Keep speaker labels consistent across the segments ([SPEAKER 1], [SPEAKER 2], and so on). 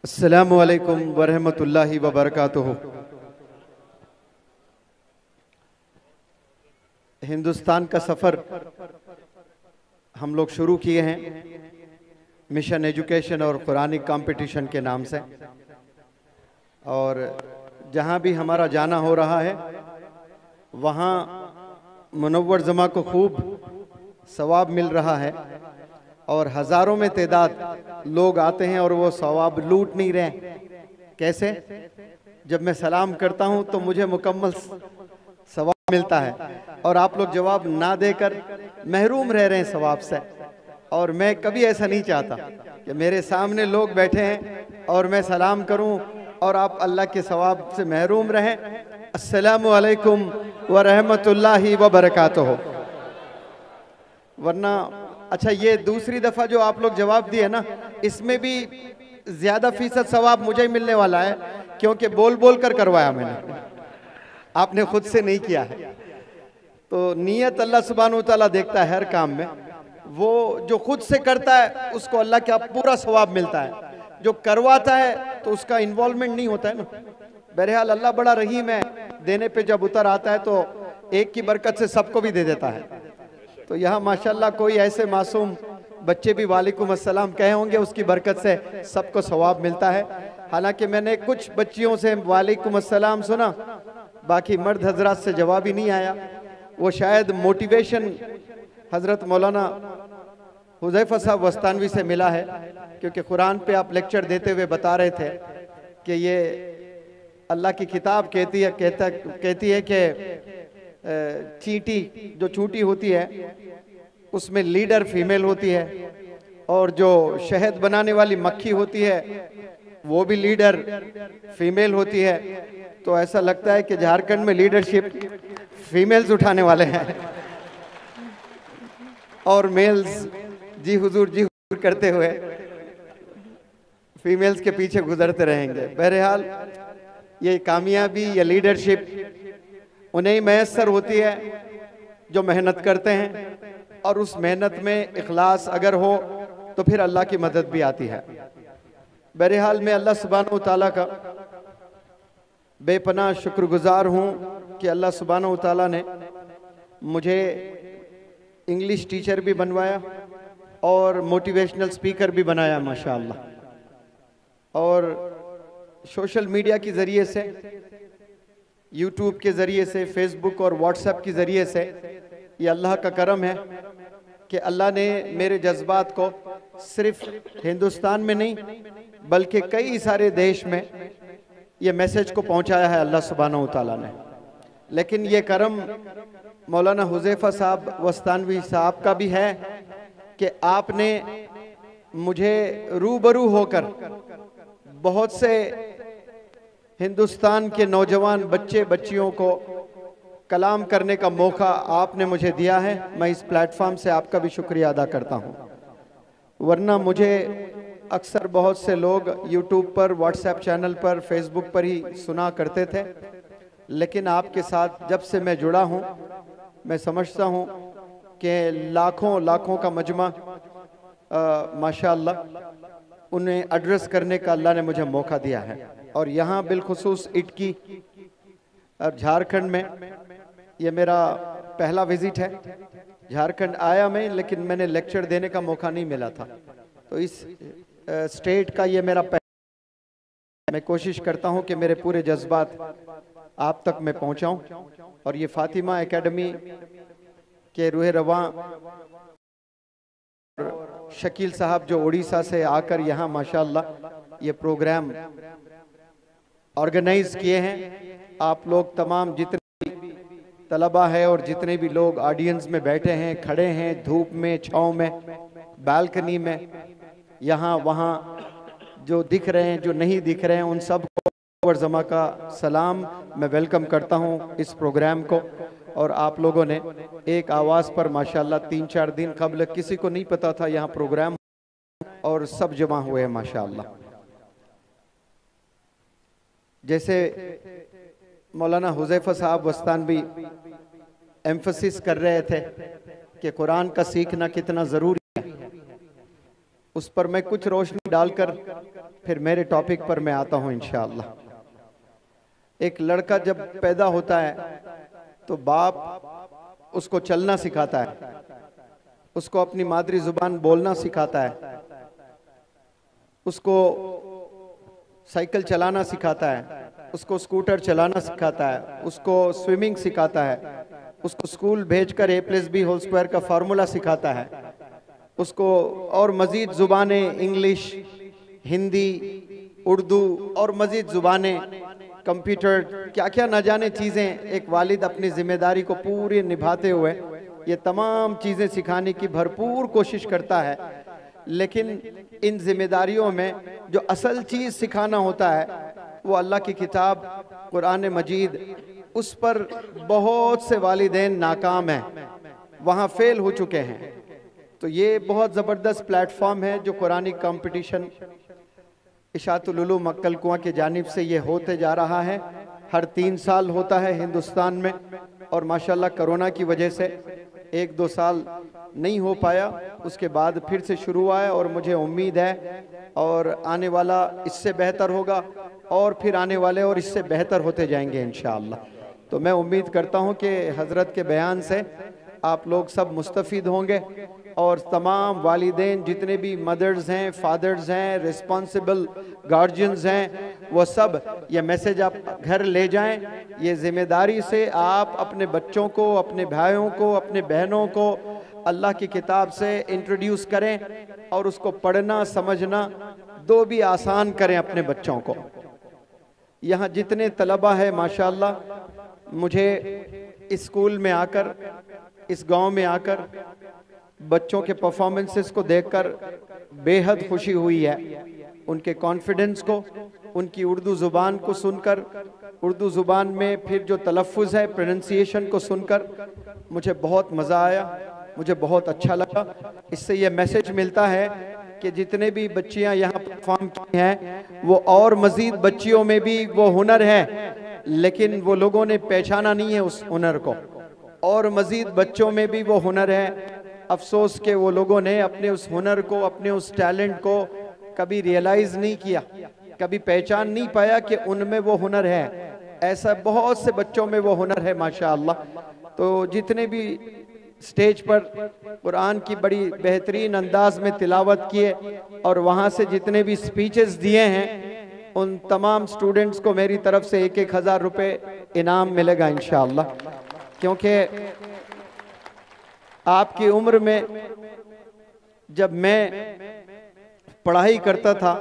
[SPEAKER 1] अस्सलामु अलैकुम वरहमतुल्लाहि वबरकातुहू। हिंदुस्तान का सफ़र हम लोग शुरू किए हैं मिशन एजुकेशन और कुरानिक कंपटीशन के नाम से, और जहाँ भी हमारा जाना हो रहा है वहाँ मुनव्वर जमा को खूब सवाब मिल रहा है और हज़ारों में तादाद लोग आते हैं और वो सवाब लूट नहीं रहे। कैसे? जब मैं सलाम करता हूँ तो मुझे मुकम्मल सवाब मिलता है और आप लोग जवाब ना देकर महरूम रह रहे हैं सवाब से। और मैं कभी ऐसा नहीं चाहता कि मेरे सामने लोग बैठे हैं और मैं सलाम करूं और आप अल्लाह के सवाब से महरूम रहें। अस्सलामु अलैकुम व रहमतुल्लाहि व बरकातुहू। वरना अच्छा, ये दूसरी दफ़ा जो आप लोग जवाब दिए ना, इसमें भी ज़्यादा फीसद सवाब मुझे ही मिलने वाला है, क्योंकि बोल बोल कर करवाया मैंने, आपने खुद से नहीं किया है। तो नीयत अल्लाह सुब्हानहू तआला देखता है हर काम में। वो जो खुद से करता है उसको अल्लाह का पूरा सवाब मिलता है, जो करवाता है तो उसका इन्वॉल्वमेंट नहीं होता है ना। बहरहाल अल्लाह बड़ा रहीम है, देने पे जब उतर आता है तो एक की बरकत से सबको भी दे देता है। तो यहाँ माशाल्लाह कोई ऐसे मासूम बच्चे भी वालेकुम अस्सलाम कहे होंगे, उसकी बरकत से सबको सवाब मिलता है। हालांकि मैंने कुछ बच्चियों से वालेकुम अस्सलाम सुना, बाकी मर्द हजरात से जवाब ही नहीं आया। वो शायद मोटिवेशन हज़रत मौलाना हुज़ैफ़ा साहब वस्तानवी से मिला है, क्योंकि कुरान पे आप लेक्चर देते हुए बता रहे थे कि ये अल्लाह की किताब कहती है कि चींटी जो चूंटी होती है उसमें लीडर फीमेल होती है, और जो शहद बनाने वाली मक्खी होती है वो भी लीडर फीमेल होती है। तो ऐसा लगता है कि झारखंड में लीडरशिप फीमेल्स उठाने वाले हैं और मेल्स जी हुजूर करते हुए फीमेल्स के पीछे गुजरते रहेंगे। बहरहाल ये कामयाबी या लीडरशिप उन्हें ही मैसर होती है जो मेहनत करते हैं, और उस मेहनत में इखलास अगर हो तो फिर अल्लाह की मदद भी आती है। बहरहाल मैं अल्लाह सुब्हानहू तआला का बेपनाह शुक्रगुजार हूँ कि अल्लाह सुब्हानहू तआला ने मुझे इंग्लिश टीचर भी बनवाया और मोटिवेशनल स्पीकर भी बनाया माशाअल्लाह। और सोशल मीडिया के ज़रिए से, यूट्यूब के ज़रिए से, फेसबुक और व्हाट्सएप के ज़रिए से, ये अल्लाह का करम है कि अल्लाह ने मेरे जज्बात को सिर्फ हिंदुस्तान में नहीं बल्कि कई सारे देश में ये मैसेज को पहुंचाया है अल्लाह सुब्हानहू तआला ने। लेकिन ये करम मौलाना हुज़ैफ़ा साहब वस्तानवी साहब का भी है कि आपने मुझे रूबरू होकर बहुत से हिंदुस्तान के नौजवान बच्चे बच्चियों को कलाम करने का मौका आपने मुझे दिया है। मैं इस प्लेटफॉर्म से आपका भी शुक्रिया अदा करता हूँ। वरना मुझे अक्सर बहुत से लोग यूट्यूब पर, व्हाट्सएप चैनल पर, फेसबुक पर ही सुना करते थे, लेकिन आपके साथ जब से मैं जुड़ा हूँ मैं समझता हूँ कि लाखों लाखों का मजमा माशाअल्लाह उन्हें एड्रेस करने का अल्लाह ने मुझे मौका दिया है। और यहाँ बिलखुसूस इटकी और झारखंड में ये मेरा पहला विजिट है। झारखंड आया मैं, लेकिन मैंने लेक्चर देने का मौका नहीं मिला था। तो इस स्टेट का ये मेरा मैं कोशिश करता हूँ कि मेरे पूरे जज्बात आप तक मैं पहुँचाऊँ। और ये फातिमा एकेडमी के रूह रवां शकील साहब जो उड़ीसा से आकर यहाँ माशाअल्लाह ये प्रोग्राम ऑर्गेनाइज किए हैं। आप लोग तमाम जितने भी तलबा है और जितने भी लोग ऑडियंस में बैठे हैं, खड़े हैं, धूप में, छाँव में, बालकनी में, यहाँ वहाँ जो दिख रहे हैं, जो नहीं दिख रहे हैं, उन सब को जमा का सलाम, मैं वेलकम करता हूँ इस प्रोग्राम को। और आप लोगों ने एक आवाज़ पर माशाअल्लाह 3-4 दिन कबल किसी को नहीं पता था यहाँ प्रोग्राम, और सब जमा हुए हैं माशाअल्लाह। जैसे मौलाना हुज़ैफ़ा साहब वस्तानवी एम्फसिस कर रहे थे कि कुरान का सीखना कितना ज़रूरी है, उस पर मैं कुछ रोशनी डालकर फिर मेरे टॉपिक पर मैं आता हूं इंशाअल्लाह। एक लड़का जब पैदा होता है तो बाप उसको चलना सिखाता है, उसको अपनी मादरी जुबान बोलना सिखाता है, उसको साइकिल चलाना सिखाता है, उसको स्कूटर चलाना सिखाता है, उसको स्विमिंग सिखाता है, उसको स्कूल भेजकर a+b² का फार्मूला सिखाता है, उसको और मज़ीद ज़ुबानें इंग्लिश, हिंदी, उर्दू और मज़ीद ज़ुबानें, कंप्यूटर, क्या क्या न जाने चीज़ें एक वालिद अपनी ज़िम्मेदारी को पूरी निभाते हुए ये तमाम चीज़ें सिखाने की भरपूर कोशिश करता है। लेकिन इन जिम्मेदारियों में जो असल चीज़ सिखाना होता है वो अल्लाह की किताब कुरान मजीद, उस पर बहुत से वालिदैन नाकाम हैं, वहाँ फेल हो चुके हैं। तो ये बहुत ज़बरदस्त प्लेटफॉर्म है जो कुरानी कंपटीशन इशातुल उलूम मक्कल कुआं की जानिब से ये होते जा रहा है। हर 3 साल होता है हिंदुस्तान में, और माशाल्लाह कोरोना की वजह से 1-2 साल नहीं हो पाया, उसके बाद फिर से शुरू हुआ है और मुझे उम्मीद है और आने वाला इससे बेहतर होगा और फिर आने वाले और इससे बेहतर होते जाएंगे इंशाअल्लाह। तो मैं उम्मीद करता हूँ कि हज़रत के बयान से आप लोग सब मुस्तफ़ीद होंगे और तमाम वालिदैन जितने भी मदर्स हैं, फादर्स हैं, रिस्पॉन्सिबल गार्जियंस हैं, वो सब ये मैसेज आप घर ले जाएं। ये ज़िम्मेदारी से आप अपने बच्चों को, अपने भाइयों को, अपने बहनों को अल्लाह की किताब से इंट्रोड्यूस करें और उसको पढ़ना समझना दो भी आसान करें अपने बच्चों को। यहाँ जितने तलबा है माशाअल्लाह, मुझे इस स्कूल में आकर, इस गांव में आकर बच्चों के परफॉर्मेंसेस को देखकर बेहद खुशी हुई है। उनके कॉन्फिडेंस को, उनकी उर्दू ज़ुबान को सुनकर, उर्दू ज़ुबान में फिर जो तलफ़्फ़ुज़ है, प्रोनंसिएशन को सुनकर मुझे बहुत मज़ा आया, मुझे बहुत अच्छा लगा। इससे ये मैसेज मिलता है कि जितने भी बच्चियां यहाँ परफॉर्म की हैं वो और मज़ीद बच्चियों में भी वो हुनर है, लेकिन वो लोगों ने पहचाना नहीं है उस हुनर को, और मज़ीद बच्चों में भी वो हुनर है। अफसोस के वो लोगों ने अपने उस हुनर को, अपने उस टैलेंट को कभी रियलाइज़ नहीं किया, कभी पहचान नहीं पाया कि उनमें वो हुनर है। ऐसा बहुत से बच्चों में वो हुनर है माशाअल्लाह। तो जितने भी स्टेज पर कुरान की बड़ी बेहतरीन अंदाज में तिलावत किए और वहाँ से जितने भी स्पीचेस दिए हैं, उन तमाम स्टूडेंट्स को मेरी तरफ से 1-1 हज़ार रुपये इनाम मिलेगा इंशाअल्लाह। क्योंकि आपकी उम्र में जब मैं पढ़ाई करता था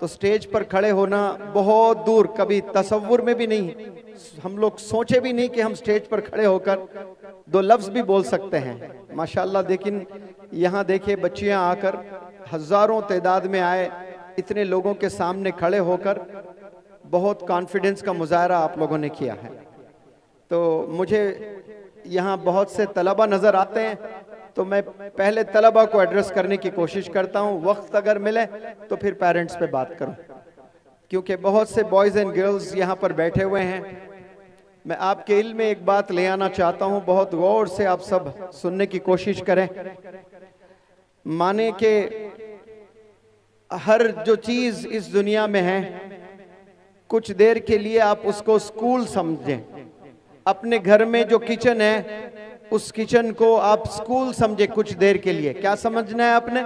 [SPEAKER 1] तो स्टेज पर खड़े होना बहुत दूर, कभी तसव्वुर में भी नहीं, हम लोग सोचे भी नहीं कि हम स्टेज पर खड़े होकर 2 लफ्ज़ भी बोल सकते हैं माशाअल्लाह। लेकिन यहाँ देखिए बच्चियाँ आकर हज़ारों तादाद में आए, इतने लोगों के सामने खड़े होकर बहुत कॉन्फिडेंस का मुजाहरा आप लोगों ने किया है। तो मुझे यहाँ बहुत से तलबा नज़र आते हैं, तो मैं पहले तलबा को एड्रेस करने की कोशिश करता हूँ, वक्त अगर मिले तो फिर पेरेंट्स पे बात करूँ, क्योंकि बहुत से बॉयज़ एंड गर्ल्स यहाँ पर बैठे हुए हैं। मैं आपके इल्म में एक बात ले आना चाहता हूँ, बहुत गौर से आप सब सुनने की कोशिश करें। माने कि हर जो चीज़ इस दुनिया में है, कुछ देर के लिए आप उसको स्कूल समझें। अपने घर में जो किचन है, उस किचन को आप स्कूल समझे कुछ देर के लिए। क्या समझना है आपने?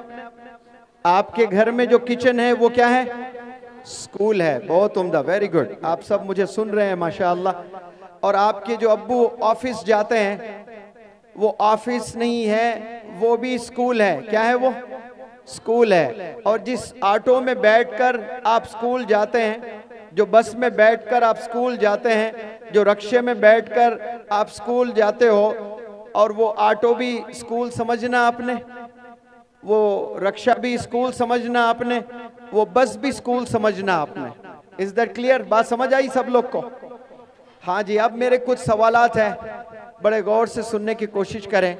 [SPEAKER 1] आपके घर में जो किचन है वो क्या है? स्कूल है। बहुत उम्दा, वेरी गुड, आप सब मुझे सुन रहे हैं माशाअल्लाह। और आपके जो अब्बू ऑफिस जाते हैं, वो ऑफिस नहीं है, वो भी स्कूल है। क्या है वो? स्कूल है। और जिस ऑटो में बैठकर आप स्कूल जाते हैं, जो बस में बैठकर आप स्कूल जाते हैं, जो रिक्शे में बैठकर आप स्कूल जाते हो, और वो ऑटो भी स्कूल समझना आपने, वो रिक्शा भी स्कूल समझना आपने, वो बस भी स्कूल समझना आपने। Is that clear? बात समझ आई सब लोग को? हाँ जी। अब मेरे कुछ सवालात हैं, बड़े गौर से सुनने की कोशिश करें।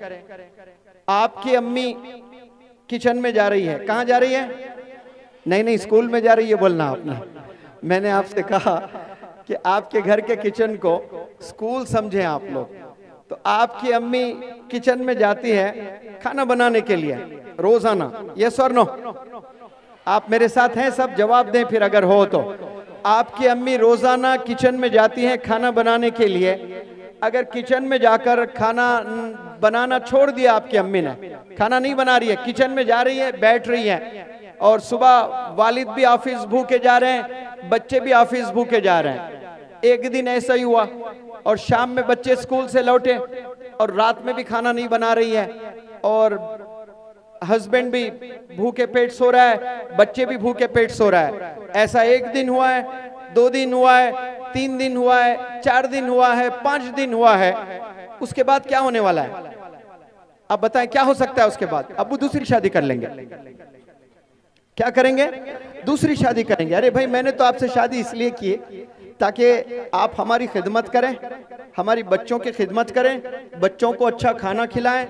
[SPEAKER 1] आपकी अम्मी किचन में जा रही है, कहाँ जा रही है? नहीं नहीं, स्कूल में जा रही है बोलना आपने। मैंने आपसे कहा कि आपके घर के किचन को स्कूल समझें आप लोग। तो आपकी अम्मी किचन में जाती है खाना बनाने के लिए रोजाना, यस और नो? आप मेरे साथ हैं सब? जवाब दें फिर अगर हो तो। आपकी अम्मी रोजाना किचन में जाती हैं खाना बनाने के लिए, अगर किचन में जाकर खाना बनाना छोड़ दिया आपकी अम्मी ने, खाना नहीं बना रही है, किचन में जा रही है, बैठ रही है, और सुबह वालिद भी ऑफिस भूखे जा रहे हैं, बच्चे भी ऑफिस भूखे जा रहे हैं, एक दिन ऐसा ही हुआ, और शाम में बच्चे स्कूल से लौटे और रात में भी खाना नहीं बना रही है, और हस्बैंड भी भूखे पेट सो रहा है, बच्चे भी भूखे पेट सो रहा है। ऐसा एक दिन हुआ है, 2 दिन हुआ है, 3 दिन हुआ है, 4 दिन हुआ है, 5 दिन हुआ है। उसके बाद क्या होने वाला है? अब बताएं क्या हो सकता है उसके बाद? अब्बू दूसरी शादी कर लेंगे। क्या करेंगे? दूसरी शादी करेंगे। अरे भाई मैंने तो आपसे शादी इसलिए की ताकि आप हमारी खिदमत करें, हमारी बच्चों की खिदमत करें, बच्चों को अच्छा खाना खिलाएं,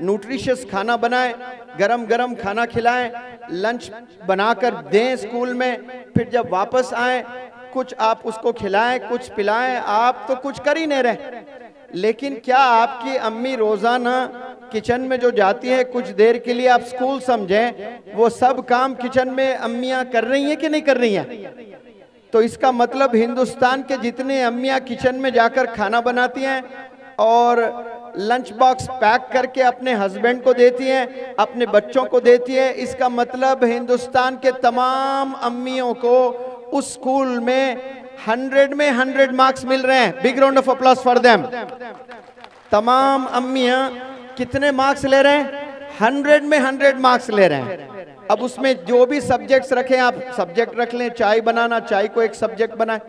[SPEAKER 1] न्यूट्रिशियस खाना बनाएं, गरम गरम खाना खिलाएं, लंच बनाकर दें स्कूल में, फिर जब वापस आए कुछ आप उसको खिलाएं, कुछ पिलाएं। आप तो कुछ कर ही नहीं रहे। लेकिन क्या आपकी अम्मी रोजाना किचन में जो जाती है कुछ देर के लिए आप स्कूल समझें, वो सब काम किचन में अम्मियां कर रही हैं कि नहीं कर रही हैं? तो इसका मतलब हिंदुस्तान के जितने अम्मियां किचन में जाकर खाना बनाती हैं और लंच बॉक्स पैक करके अपने हस्बैंड को देती हैं, अपने बच्चों को देती हैं, इसका मतलब हिंदुस्तान के तमाम अम्मियों को उस स्कूल में 100 में 100 मार्क्स मिल रहे हैं। Big round of applause for them. तमाम अम्मियां कितने मार्क्स ले रहे हैं? 100 में 100 मार्क्स ले रहे हैं। अब उसमें जो भी सब्जेक्ट्स रखें, आप सब्जेक्ट रख लें, चाय बनाना, चाय को एक सब्जेक्ट बनाएं,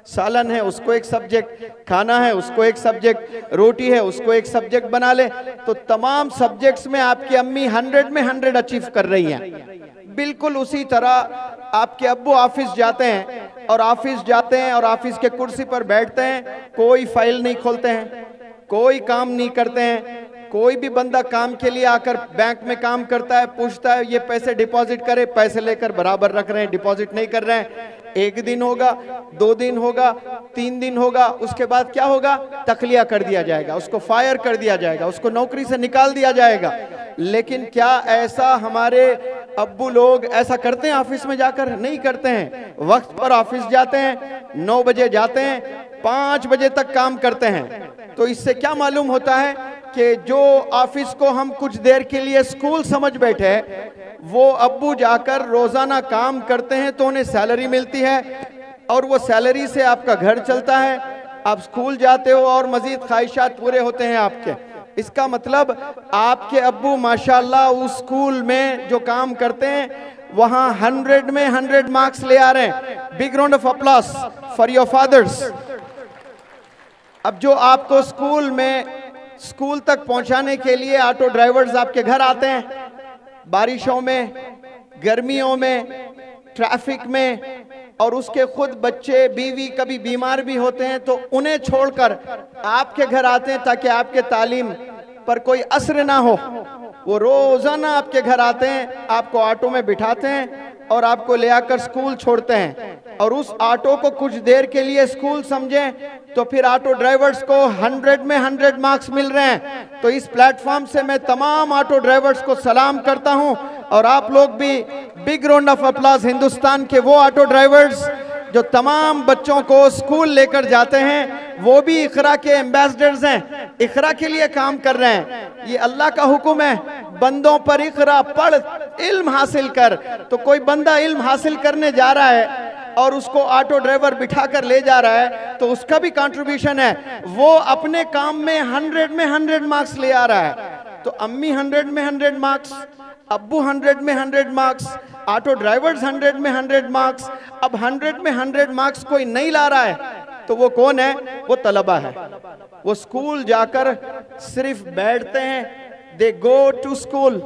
[SPEAKER 1] सालन है उसको एक सब्जेक्ट, खाना है उसको एक सब्जेक्ट, रोटी है उसको एक सब्जेक्ट बना ले। तो तमाम सब्जेक्ट्स में आपकी अम्मी 100 में 100 अचीव कर रही हैं। बिल्कुल उसी तरह आपके अब्बू ऑफिस जाते हैं और ऑफिस जाते हैं और ऑफिस के कुर्सी पर बैठते हैं, कोई फाइल नहीं खोलते हैं, कोई काम नहीं करते हैं। कोई भी बंदा काम के लिए आकर बैंक में काम करता है, पूछता है ये पैसे डिपॉजिट करे, पैसे लेकर बराबर रख रहे हैं, डिपॉजिट नहीं कर रहे हैं। 1 दिन होगा, 2 दिन होगा, 3 दिन होगा, उसके बाद क्या होगा? तखलिया कर दिया जाएगा, उसको फायर कर दिया जाएगा, उसको नौकरी से निकाल दिया जाएगा। लेकिन क्या ऐसा हमारे अब्बू लोग ऐसा करते हैं ऑफिस में जाकर? नहीं करते हैं। वक्त पर ऑफिस जाते हैं, 9 बजे जाते हैं, 5 बजे तक काम करते हैं। तो इससे क्या मालूम होता है कि जो ऑफिस को हम कुछ देर के लिए स्कूल समझ बैठे, वो अब्बू जाकर रोजाना काम करते हैं तो उन्हें सैलरी मिलती है, और वो सैलरी से आपका घर चलता है, आप स्कूल जाते हो और मजीद ख्वाहिशात पूरे होते हैं आपके। इसका मतलब आपके अब्बू माशाल्लाह उस स्कूल में जो काम करते हैं वहां 100 में 100 मार्क्स ले आ रहे हैं। Big round of applause for your fathers. अब जो आपको स्कूल तक पहुंचाने के लिए ऑटो ड्राइवर्स आपके घर आते हैं, बारिशों में, गर्मियों में, ट्रैफिक में, और उसके खुद बच्चे बीवी कभी बीमार भी होते हैं, तो उन्हें छोड़कर आपके घर आते हैं ताकि आपके तालीम पर कोई असर ना हो। वो रोजाना आपके घर आते हैं, आपको ऑटो में बिठाते हैं और आपको ले आकर स्कूल छोड़ते हैं। और उस ऑटो को कुछ देर के लिए स्कूल समझें तो फिर ऑटो ड्राइवर्स को 100 में 100 मार्क्स मिल रहे हैं। तो इस प्लेटफॉर्म से मैं तमाम ऑटो ड्राइवर्स को सलाम करता हूं, और आप लोग भी big round of applause Hindustan के वो ऑटो ड्राइवर्स जो तमाम बच्चों को स्कूल लेकर जाते हैं, वो भी इकरा के एम्बेसडर्स हैं, इकरा के लिए काम कर रहे हैं। ये अल्लाह का हुक्म है, बंदों पर इकरा पढ़, इल्म हासिल कर। तो कोई बंदा इल्म हासिल करने जा रहा है और उसको ऑटो ड्राइवर बिठा कर ले जा रहा है, तो उसका भी कंट्रीब्यूशन है, वो अपने काम में 100 में 100 मार्क्स ले आ रहा है। तो अम्मी 100 में 100 मार्क्स, अब्बू 100 में 100 मार्क्स, ऑटो ड्राइवर्स 100 में 100 मार्क्स। अब 100 में 100 मार्क्स कोई नहीं ला रहा है तो वो कौन है? वो तलबा है। वो स्कूल जाकर सिर्फ बैठते हैं। They go to school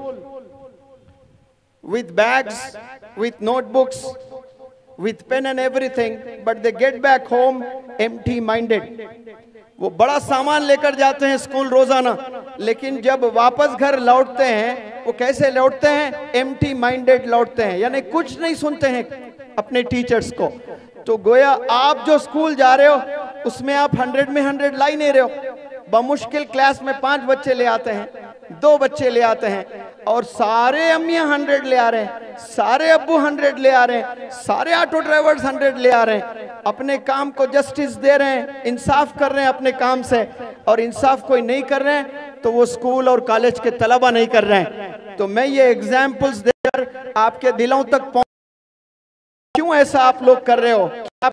[SPEAKER 1] with bags, with notebooks, with pen and everything, but they get back home empty minded. वो बड़ा सामान लेकर जाते हैं स्कूल रोजाना, लेकिन जब वापस घर लौटते हैं वो कैसे लौटते हैं? एम्प्टी माइंडेड लौटते हैं, यानी कुछ नहीं सुनते हैं अपने टीचर्स को। तो गोया आप जो स्कूल जा रहे हो उसमें आप 100 में 100 ला ही नहीं रहे हो। बमुश्किल क्लास में 5 बच्चे ले आते हैं, 2 बच्चे ले आते हैं, और सारे अम्मियां 100 ले आ रहे हैं, सारे अब्बू 100 ले आ रहे हैं, सारे ऑटो ड्राइवर्स 100 ले आ रहे हैं, अपने काम को जस्टिस दे रहे हैं, इंसाफ कर रहे हैं अपने काम से, और इंसाफ कोई नहीं कर रहे हैं तो वो स्कूल और कॉलेज के तलबा नहीं कर रहे हैं। तो मैं ये एग्जाम्पल्स देकर आपके दिलों तक पहुंच, क्यों ऐसा आप लोग कर रहे हो? क्या आप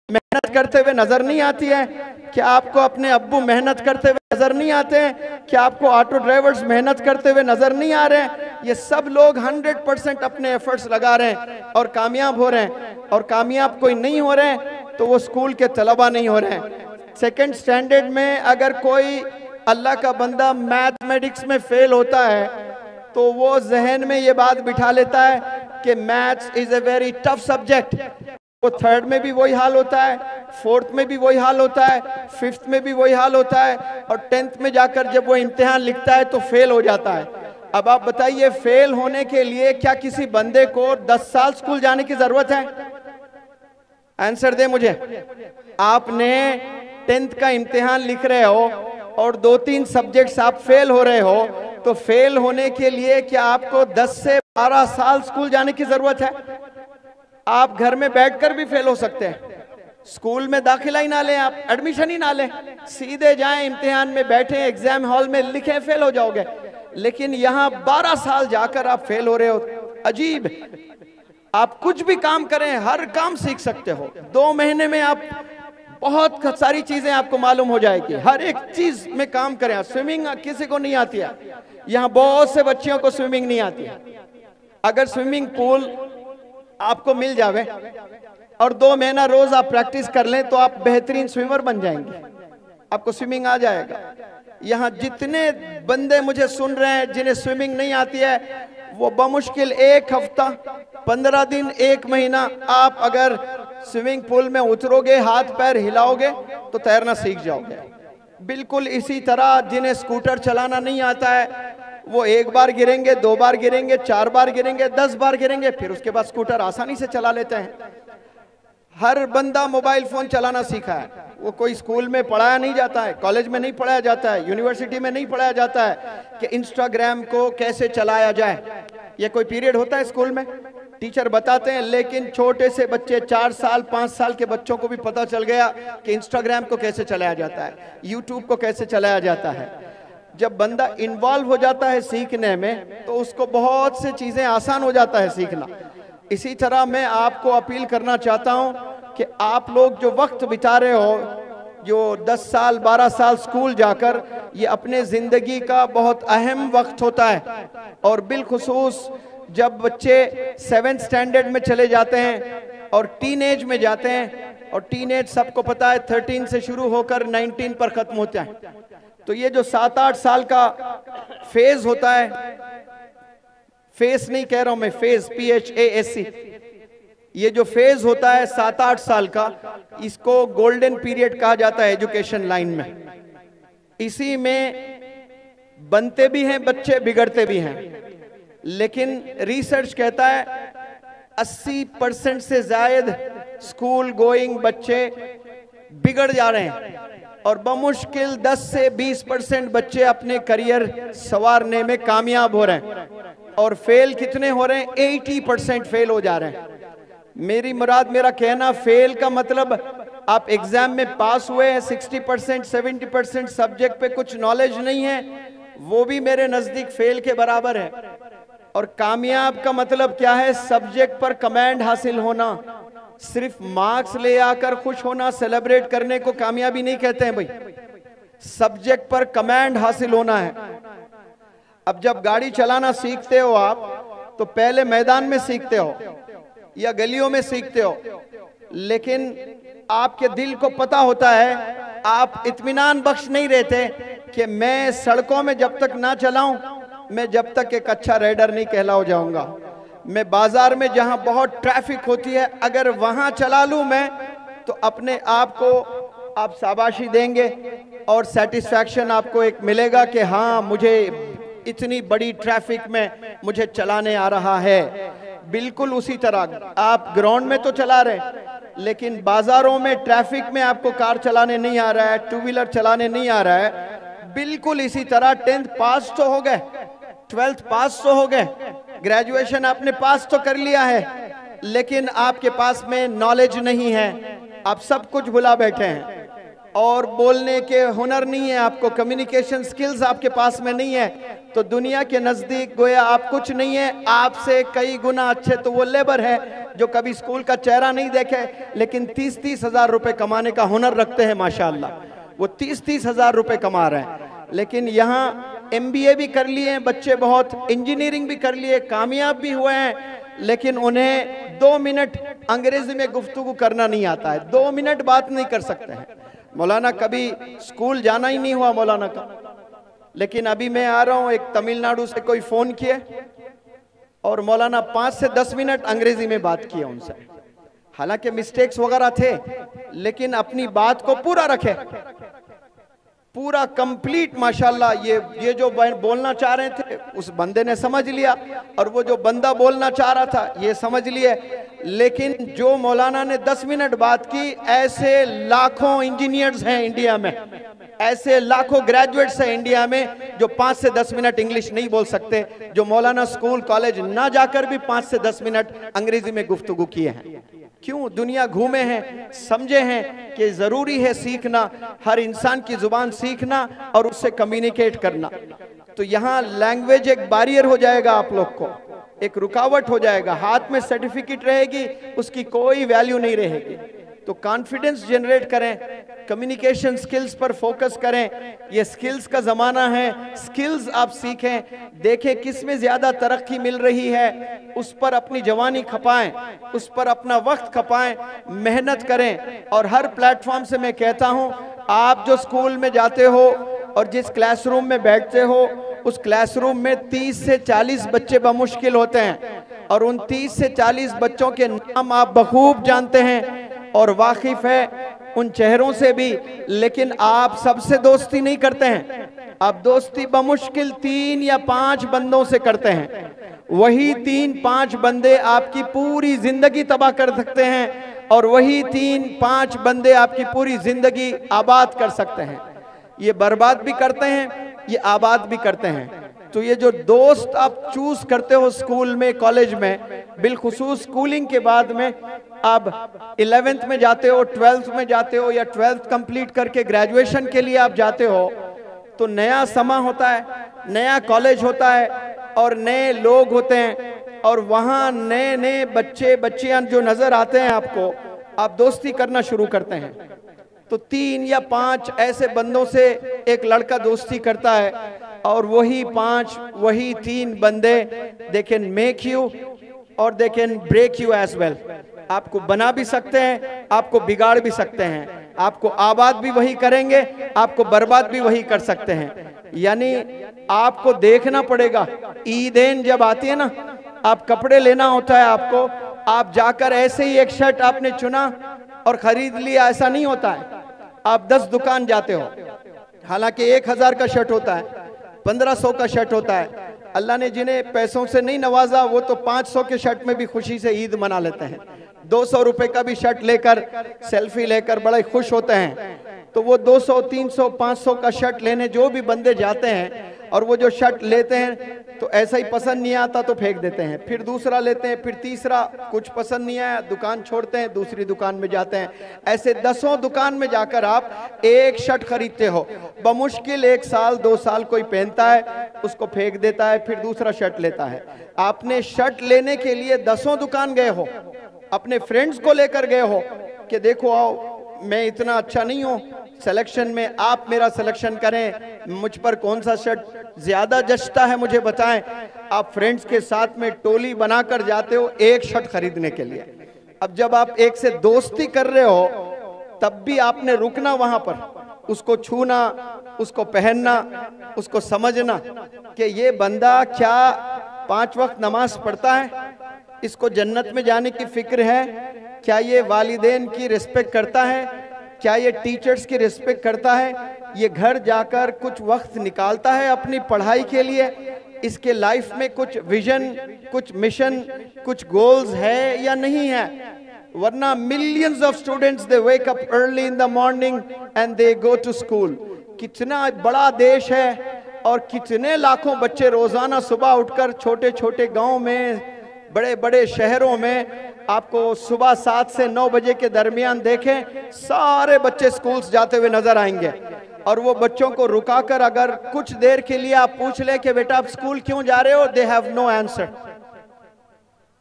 [SPEAKER 1] मेहनत करते हुए नजर नहीं आती है? क्या आपको अपने अब्बू मेहनत करते हुए नजर नहीं आते हैं? क्या आपको ऑटो ड्राइवर्स मेहनत करते हुए नजर नहीं आ रहे हैं? ये सब लोग 100% अपने एफर्ट्स लगा रहे हैं और कामयाब हो रहे हैं, और कामयाब कोई नहीं हो रहे हैं तो वो स्कूल के तलबा नहीं हो रहे हैं। सेकेंड स्टैंडर्ड में अगर कोई अल्लाह का बंदा मैथमेटिक्स में फेल होता है तो वो जहन में ये बात बिठा लेता है कि maths is a very tough subject. वो थर्ड में भी वही हाल होता है, फोर्थ में भी वही हाल होता है, फिफ्थ में भी वही हाल होता है, और 10th में जाकर जब वो इम्तिहान लिखता है तो फेल हो जाता है। अब आप बताइए, फेल होने के लिए क्या किसी बंदे को 10 साल स्कूल जाने की जरूरत है? आंसर दे मुझे। आपने 10th का इम्तिहान लिख रहे हो और 2-3 सब्जेक्ट्स आप फेल हो रहे हो, तो फेल होने के लिए क्या आपको 10 से 12 साल स्कूल जाने की जरूरत है? आप घर में बैठकर भी फेल हो सकते हैं। स्कूल में दाखिला ही ना लें, आप एडमिशन ही ना लें, सीधे जाएं, इम्तिहान में बैठें, एग्जाम हॉल में लिखें, फेल हो जाओगे। लेकिन यहाँ 12 साल जाकर आप फेल हो रहे हो, अजीब। आप कुछ भी काम करें, हर काम सीख सकते हो। 2 महीने में आप बहुत सारी चीजें आपको मालूम हो जाएगी, हर एक चीज में काम करें। स्विमिंग किसी को नहीं आती है, यहाँ बहुत से बच्चियों को स्विमिंग नहीं आती है। अगर स्विमिंग पूल आपको मिल जावे और 2 महीना रोज आप प्रैक्टिस कर लें तो आप बेहतरीन स्विमर बन जाएंगे, आपको स्विमिंग आ जाएगा। यहाँ जितने बंदे मुझे सुन रहे हैं जिन्हें स्विमिंग नहीं आती है, वो बमुश्किल 1 हफ्ता, 15 दिन, 1 महीना आप अगर स्विमिंग पूल में उतरोगे, हाथ पैर हिलाओगे तो तैरना सीख जाओगे। बिल्कुल इसी तरह जिन्हें स्कूटर चलाना नहीं आता है, वो 1 बार गिरेंगे, 2 बार गिरेंगे, 4 बार गिरेंगे, 10 बार गिरेंगे, फिर उसके बाद स्कूटर आसानी से चला लेते हैं। हर बंदा मोबाइल फोन चलाना सीखा है, वो कोई स्कूल में पढ़ाया नहीं जाता है, कॉलेज में नहीं पढ़ाया जाता है, यूनिवर्सिटी में नहीं पढ़ाया जाता है कि इंस्टाग्राम को कैसे चलाया जाए। ये कोई पीरियड होता है स्कूल में? टीचर बताते हैं, लेकिन छोटे से बच्चे 4 साल 5 साल के बच्चों को भी पता चल गया कि इंस्टाग्राम को कैसे चलाया जाता है, यूट्यूब को कैसे चलाया जाता है। जब बंदा इन्वॉल्व हो जाता है सीखने में तो उसको बहुत से चीजें आसान हो जाता है सीखना। इसी तरह मैं आपको अपील करना चाहता हूं कि आप लोग जो वक्त बिता रहे हो, जो 10 साल 12 साल स्कूल जाकर, ये अपने जिंदगी का बहुत अहम वक्त होता है। और बिलखुसूस जब बच्चे 7th स्टैंडर्ड में चले जाते हैं और टीनेज में जाते हैं, और टीनेज सबको पता है 13 से शुरू होकर 19 पर खत्म होता है, तो ये जो 7-8 साल का फेज होता है, फेस नहीं कह रहा हूं मैं, फेज PHASC, ये जो फेज होता है 7-8 साल का, इसको गोल्डन पीरियड कहा जाता है एजुकेशन लाइन में। इसी में बनते भी हैं बच्चे, बिगड़ते भी हैं। लेकिन रिसर्च कहता है 80% से ज्यादा स्कूल गोइंग बच्चे बिगड़ जा रहे हैं, और बमुश्किल 10 से 20% बच्चे अपने करियर संवारने में कामयाब हो रहे हैं। और फेल कितने हो रहे हैं? 80% फेल हो जा रहे हैं। मेरी मुराद, मेरा कहना, फेल का मतलब आप एग्जाम में पास हुए हैं, 60% 70% सब्जेक्ट पे कुछ नॉलेज नहीं है, वो भी मेरे नजदीक फेल के बराबर है। और कामयाब का मतलब क्या है? सब्जेक्ट पर कमांड हासिल होना, सिर्फ मार्क्स ले आकर खुश होना, सेलिब्रेट करने को कामयाबी नहीं कहते हैं भाई। सब्जेक्ट पर कमांड हासिल होना है। अब जब गाड़ी चलाना सीखते हो आप, तो पहले मैदान में सीखते हो या गलियों में सीखते हो, लेकिन आपके दिल को पता होता है, आप इत्मीनान बख्श नहीं रहते कि मैं सड़कों में जब तक ना चलाऊं, मैं जब तक एक अच्छा राइडर नहीं कहला हो जाऊंगा। मैं बाजार में जहां बहुत ट्रैफिक होती है, अगर वहां चला लूं मैं, तो अपने आप को आप शाबाशी देंगे और सेटिस्फैक्शन आपको एक मिलेगा कि हाँ, मुझे इतनी बड़ी ट्रैफिक में मुझे चलाने आ रहा है। बिल्कुल उसी तरह आप ग्राउंड में तो चला रहे, लेकिन बाजारों में ट्रैफिक में आपको कार चलाने नहीं आ रहा है, 2 व्हीलर चलाने नहीं आ रहा है। बिल्कुल इसी तरह 10th पास तो हो गए, 12th पास तो हो गए, ग्रेजुएशन आपने पास तो कर लिया है, लेकिन आपके पास में नॉलेज नहीं है, आप सब कुछ भुला बैठे हैं और बोलने के हुनर नहीं है आपको, कम्युनिकेशन स्किल्स आपके पास में नहीं है, तो दुनिया के नजदीक गोया आप कुछ नहीं है। आपसे कई गुना अच्छे तो वो लेबर है जो कभी स्कूल का चेहरा नहीं देखे, लेकिन 30-30 हजार रुपए कमाने का हुनर रखते हैं माशाल्लाह। वो 30-30 हजार रुपए कमा रहे हैं। लेकिन यहाँ MBA भी कर लिए हैं बच्चे, बहुत इंजीनियरिंग भी कर लिए, कामयाब भी हुए हैं, लेकिन उन्हें 2 मिनट अंग्रेजी में गुफ्तगू करना नहीं आता है, 2 मिनट बात नहीं कर सकते हैं। मौलाना कभी स्कूल जाना ही नहीं हुआ मौलाना का, लेकिन अभी मैं आ रहा हूं, एक तमिलनाडु से कोई फोन किए और मौलाना 5 से 10 मिनट अंग्रेजी में बात किए उनसे। हालांकि मिस्टेक्स वगैरह थे, लेकिन अपनी बात को पूरा रखे, पूरा कंप्लीट माशाल्लाह। ये जो बोलना चाह रहे थे उस बंदे ने समझ लिया, और वो जो बंदा बोलना चाह रहा था ये समझ लिए। लेकिन जो मौलाना ने 10 मिनट बात की, ऐसे लाखों इंजीनियर्स हैं इंडिया में, ऐसे लाखों ग्रेजुएट्स हैं इंडिया में जो 5 से 10 मिनट इंग्लिश नहीं बोल सकते, जो मौलाना स्कूल कॉलेज ना जाकर भी 5 से 10 मिनट अंग्रेजी में गुफ्तगू किए हैं। क्यों? दुनिया घूमे हैं, समझे हैं कि जरूरी है सीखना, हर इंसान की जुबान सीखना और उससे कम्युनिकेट करना। तो यहाँ लैंग्वेज एक बैरियर हो जाएगा, आप लोग को एक रुकावट हो जाएगा। हाथ में सर्टिफिकेट रहेगी, उसकी कोई वैल्यू नहीं रहेगी। तो कॉन्फिडेंस जनरेट करें, कम्युनिकेशन स्किल्स पर फोकस करें। ये स्किल्स का जमाना है, स्किल्स आप सीखें, देखें किस में ज्यादा तरक्की मिल रही है, उस पर अपनी जवानी खपाएं, उस पर अपना वक्त खपाएं, मेहनत करें। और हर प्लेटफॉर्म से मैं कहता हूं, आप जो स्कूल में जाते हो और जिस क्लासरूम में बैठते हो, उस क्लासरूम में 30 से 40 बच्चे बमुश्किल होते हैं, और उन 30 से 40 बच्चों के नाम आप बखूब जानते हैं और वाकिफ है उन चेहरों से भी, लेकिन आप सबसे दोस्ती नहीं करते हैं। आप दोस्ती बमुश्किल 3 या 5 बंदों से करते हैं। वही 3-5 बंदे आपकी पूरी जिंदगी तबाह कर सकते हैं, और वही 3-5 बंदे आपकी पूरी जिंदगी आबाद कर सकते हैं। ये बर्बाद भी करते हैं, ये आबाद भी करते हैं। तो ये जो दोस्त आप चूज करते हो स्कूल में, कॉलेज में, बिलखुसूस स्कूलिंग के बाद में, आप 11th में जाते हो, 12th में जाते हो, या 12th कंप्लीट करके ग्रेजुएशन के लिए आप जाते हो, तो नया समा होता है, नया कॉलेज होता है और नए लोग होते हैं, और वहाँ नए नए बच्चे बच्चियां जो नजर आते हैं आपको, आप दोस्ती करना शुरू करते हैं। तो 3 या 5 ऐसे बंदों से एक लड़का दोस्ती करता है, और वही 5 वही 3 बंदे दे कैन मेक यू और they can break you as well. आपको बना भी सकते हैं, आपको बिगाड़ भी सकते हैं, आपको आबाद भी वही करेंगे, आपको बर्बाद भी वही कर सकते हैं। यानी आपको देखना पड़ेगा। ईदेन जब आती है ना, आप कपड़े लेना होता है आपको, आप जाकर ऐसे ही एक शर्ट आपने चुना और खरीद लिया, ऐसा नहीं होता है। आप 10 दुकान जाते हो, हालांकि 1000 का शर्ट होता है, 1500 का शर्ट होता है। अल्लाह ने जिन्हें पैसों से नहीं नवाजा, वो तो 500 के शर्ट में भी खुशी से ईद मना लेते हैं। 200 रुपए का भी शर्ट लेकर, सेल्फी लेकर बड़े खुश होते हैं। तो वो 200, 300, 500 का शर्ट लेने जो भी बंदे जाते हैं, और वो जो शर्ट लेते हैं तो ऐसा ही पसंद नहीं आता तो फेंक देते हैं, फिर दूसरा लेते हैं, फिर तीसरा, कुछ पसंद नहीं आया दुकान छोड़ते हैं, दूसरी दुकान में जाते हैं। ऐसे 10 दुकान में जाकर आप एक शर्ट खरीदते हो, बमुश्किल 1 साल 2 साल कोई पहनता है, उसको फेंक देता है, फिर दूसरा शर्ट लेता है। आपने शर्ट लेने के लिए 10 दुकान गए हो, अपने फ्रेंड्स को लेकर गए हो कि देखो आओ, मैं इतना अच्छा नहीं हूं सिलेक्शन में, आप मेरा सिलेक्शन करें, मुझ पर कौन सा शर्ट ज्यादा जचता है मुझे बताएं। आप फ्रेंड्स के साथ में टोली बनाकर जाते हो एक शर्ट खरीदने के लिए। अब जब आप एक से दोस्ती कर रहे हो, तब भी आपने रुकना वहां पर, उसको छूना, उसको पहनना, उसको समझना कि ये बंदा क्या 5 वक्त नमाज पढ़ता है, इसको जन्नत में जाने की फिक्र है, क्या ये वालिदैन की रिस्पेक्ट करता है, क्या ये टीचर्स की रिस्पेक्ट करता है, ये घर जाकर कुछ वक्त निकालता है अपनी पढ़ाई के लिए, इसके लाइफ में कुछ विजन, कुछ मिशन, कुछ गोल्स है या नहीं है। वरना millions of students they wake up early in the morning and they go to school. कितना बड़ा देश है, और कितने लाखों बच्चे रोजाना सुबह उठकर छोटे छोटे गांव में, बड़े बड़े शहरों में आपको सुबह 7 से 9 बजे के दरमियान देखें, सारे बच्चे स्कूल्स जाते हुए नजर आएंगे। और वो बच्चों को रुकाकर अगर कुछ देर के लिए आप पूछ लें कि बेटा आप स्कूल क्यों जा रहे हो, दे हैव नो आंसर।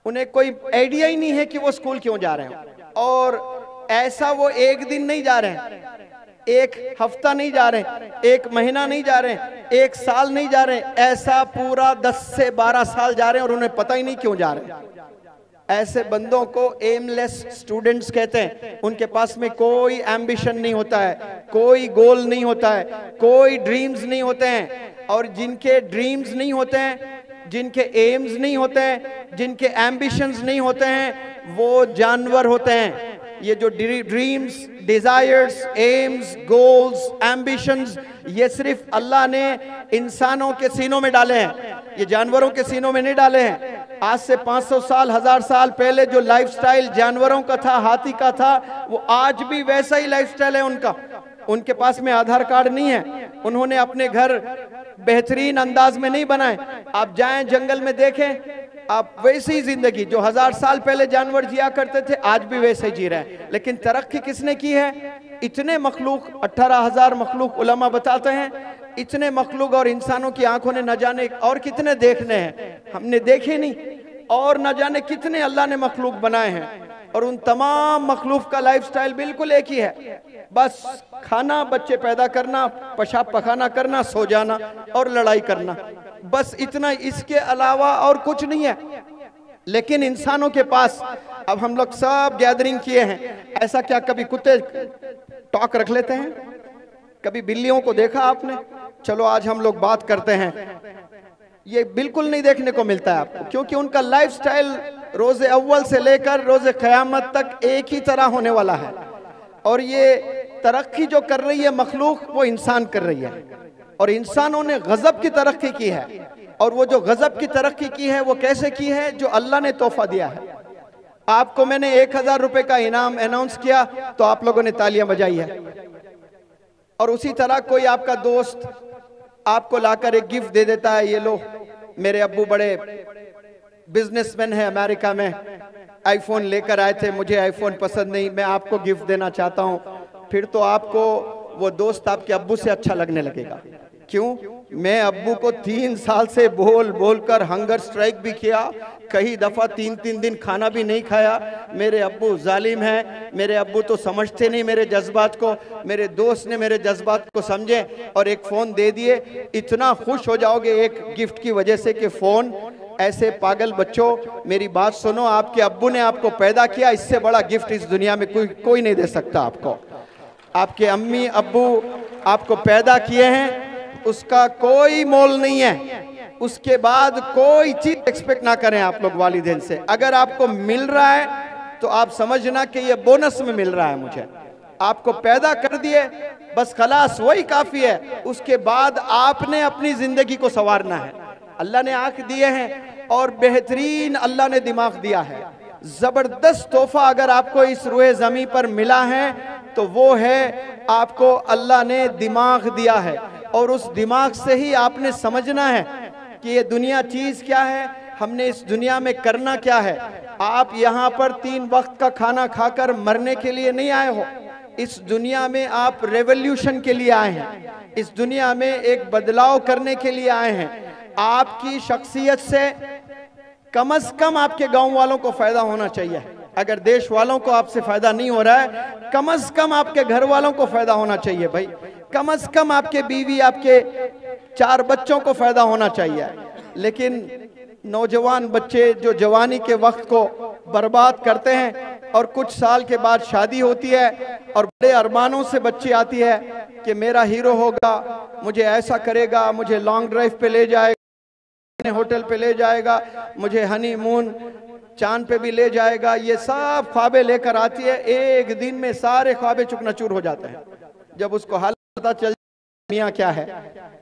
[SPEAKER 1] उन्हें कोई आइडिया ही नहीं है कि वो स्कूल क्यों जा रहे हैं। और ऐसा वो एक दिन नहीं जा रहे हैं, एक हफ्ता नहीं जा रहे, एक महीना नहीं जा रहे, एक साल नहीं जा रहे, ऐसा पूरा 10 से 12 साल जा रहे हैं और उन्हें पता ही नहीं क्यों जा रहे हैं। ऐसे बंदों को एमलेस स्टूडेंट्स कहते हैं। उनके पास में कोई एम्बिशन नहीं होता है, कोई गोल नहीं होता है, कोई ड्रीम्स नहीं होते हैं। और जिनके ड्रीम्स नहीं होते हैं, जिनके एम्स नहीं होते हैं, जिनके एम्बिशंस नहीं होते हैं, वो जानवर होते हैं। ये जो dreams, desires, AIIMS, goals, ambitions, ये सिर्फ अल्लाह ने इंसानों के सीनों में डाले हैं, ये जानवरों के सीनों में नहीं डाले हैं। आज से 500 साल, 1000 साल पहले जो लाइफस्टाइल जानवरों का था, हाथी का था, वो आज भी वैसा ही लाइफस्टाइल है उनका। उनके पास में आधार कार्ड नहीं है, उन्होंने अपने घर बेहतरीन अंदाज में नहीं बनाए। आप जाएं जंगल में देखें, आप वैसी ही जिंदगी जो 1000 साल पहले जानवर जिया करते थे, आज भी वैसे ही जी रहे हैं। लेकिन तरक्की किसने की है? इतने मखलूक, 18,000 मखलूक उलमा बताते हैं, इतने मखलूक और इंसानों की आंखों ने न जाने और कितने देखने हैं, हमने देखे नहीं। और न जाने कितने अल्लाह ने मखलूक बनाए हैं, और उन तमाम मखलूक का लाइफस्टाइल बिल्कुल एक ही है, बस खाना, बच्चे पैदा करना, पेशाब पखाना करना, सो जाना और लड़ाई करना, बस इतना। इसके अलावा और कुछ नहीं है। लेकिन इंसानों के पास, अब हम लोग सब गैदरिंग किए हैं, ऐसा क्या कभी कुत्ते टॉक रख लेते हैं? कभी बिल्लियों को देखा आपने? चलो आज हम लोग बात करते हैं। ये बिल्कुल नहीं देखने को मिलता है आपको, क्योंकि उनका लाइफस्टाइल रोजे अव्वल से लेकर रोजे क़यामत तक एक ही तरह होने वाला है। और ये तरक्की जो कर रही है मखलूक, वो इंसान कर रही है। और इंसानों ने गजब की तरक्की की है, और वो जो गजब की तरक्की की है वो कैसे की है? जो अल्लाह ने तोहफा दिया है। आपको मैंने 1000 रुपए का इनाम अनाउंस किया तो आप लोगों ने तालियां बजाई है। और उसी तरह कोई आपका दोस्त आपको लाकर एक गिफ्ट दे देता है, ये लो, मेरे अब्बू बड़े बिजनेसमैन है अमेरिका में, आईफोन लेकर आए थे, मुझे आईफोन पसंद नहीं, मैं आपको गिफ्ट देना चाहता हूं। फिर तो आपको वो दोस्त आपके अब्बू से अच्छा लगने लगेगा। क्यों? मैं अब्बू को 3 साल से बोल बोल कर हंगर स्ट्राइक भी किया, कई दफा 3-3 दिन खाना भी नहीं खाया। मेरे अब्बू जालिम हैं, मेरे अब्बू तो समझते नहीं मेरे जज्बात को। मेरे दोस्त ने मेरे जज्बात को समझे और एक फ़ोन दे दिए। इतना खुश हो जाओगे एक गिफ्ट की वजह से कि फ़ोन। ऐसे पागल बच्चों, मेरी बात सुनो, आपके अब्बू ने आपको पैदा किया, इससे बड़ा गिफ्ट इस दुनिया में कोई नहीं दे सकता आपको। आपके अम्मी अब्बू आपको पैदा किए हैं, उसका कोई मोल नहीं है। उसके बाद कोई चीज एक्सपेक्ट ना करें आप लोग वालिदैन से। अगर आपको मिल रहा है तो आप समझना कि ये बोनस में मिल रहा है। मुझे आपको पैदा कर दिए, बस खलास, वही काफी है। उसके बाद आपने अपनी जिंदगी को संवारना है। अल्लाह ने आंख दिए हैं और बेहतरीन अल्लाह ने दिमाग दिया है। जबरदस्त तोहफा अगर आपको इस रूए ज़मीं पर मिला है तो वो है आपको अल्लाह ने दिमाग दिया है। और उस दिमाग से ही आपने समझना है कि ये दुनिया चीज क्या है, हमने इस दुनिया में करना क्या है। आप यहाँ पर 3 वक्त का खाना खाकर मरने के लिए नहीं आए हो। इस दुनिया में आप रेवोल्यूशन के लिए आए हैं, इस दुनिया में एक बदलाव करने के लिए आए हैं। आपकी शख्सियत से कम से कम आपके गांव वालों को फायदा होना चाहिए। अगर देश वालों को आपसे फायदा नहीं हो रहा है, कम से कम आपके घर वालों को फायदा होना चाहिए भाई। कम से कम आपके बीवी, आपके 4 बच्चों को फायदा होना चाहिए। लेकिन नौजवान बच्चे जो जवानी के वक्त को बर्बाद करते हैं और कुछ साल के बाद शादी होती है और बड़े अरमानों से बच्ची आती है कि मेरा हीरो होगा, मुझे ऐसा करेगा, मुझे लॉन्ग ड्राइव पे ले जाएगा, होटल पे ले जाएगा, मुझे हनीमून चांद पे भी ले जाएगा। ये सब ख्वाबें लेकर आती है। एक दिन में सारे ख्वाबें चुकनाचूर हो जाते हैं। जब उसको हाल पता चल दुनिया क्या है,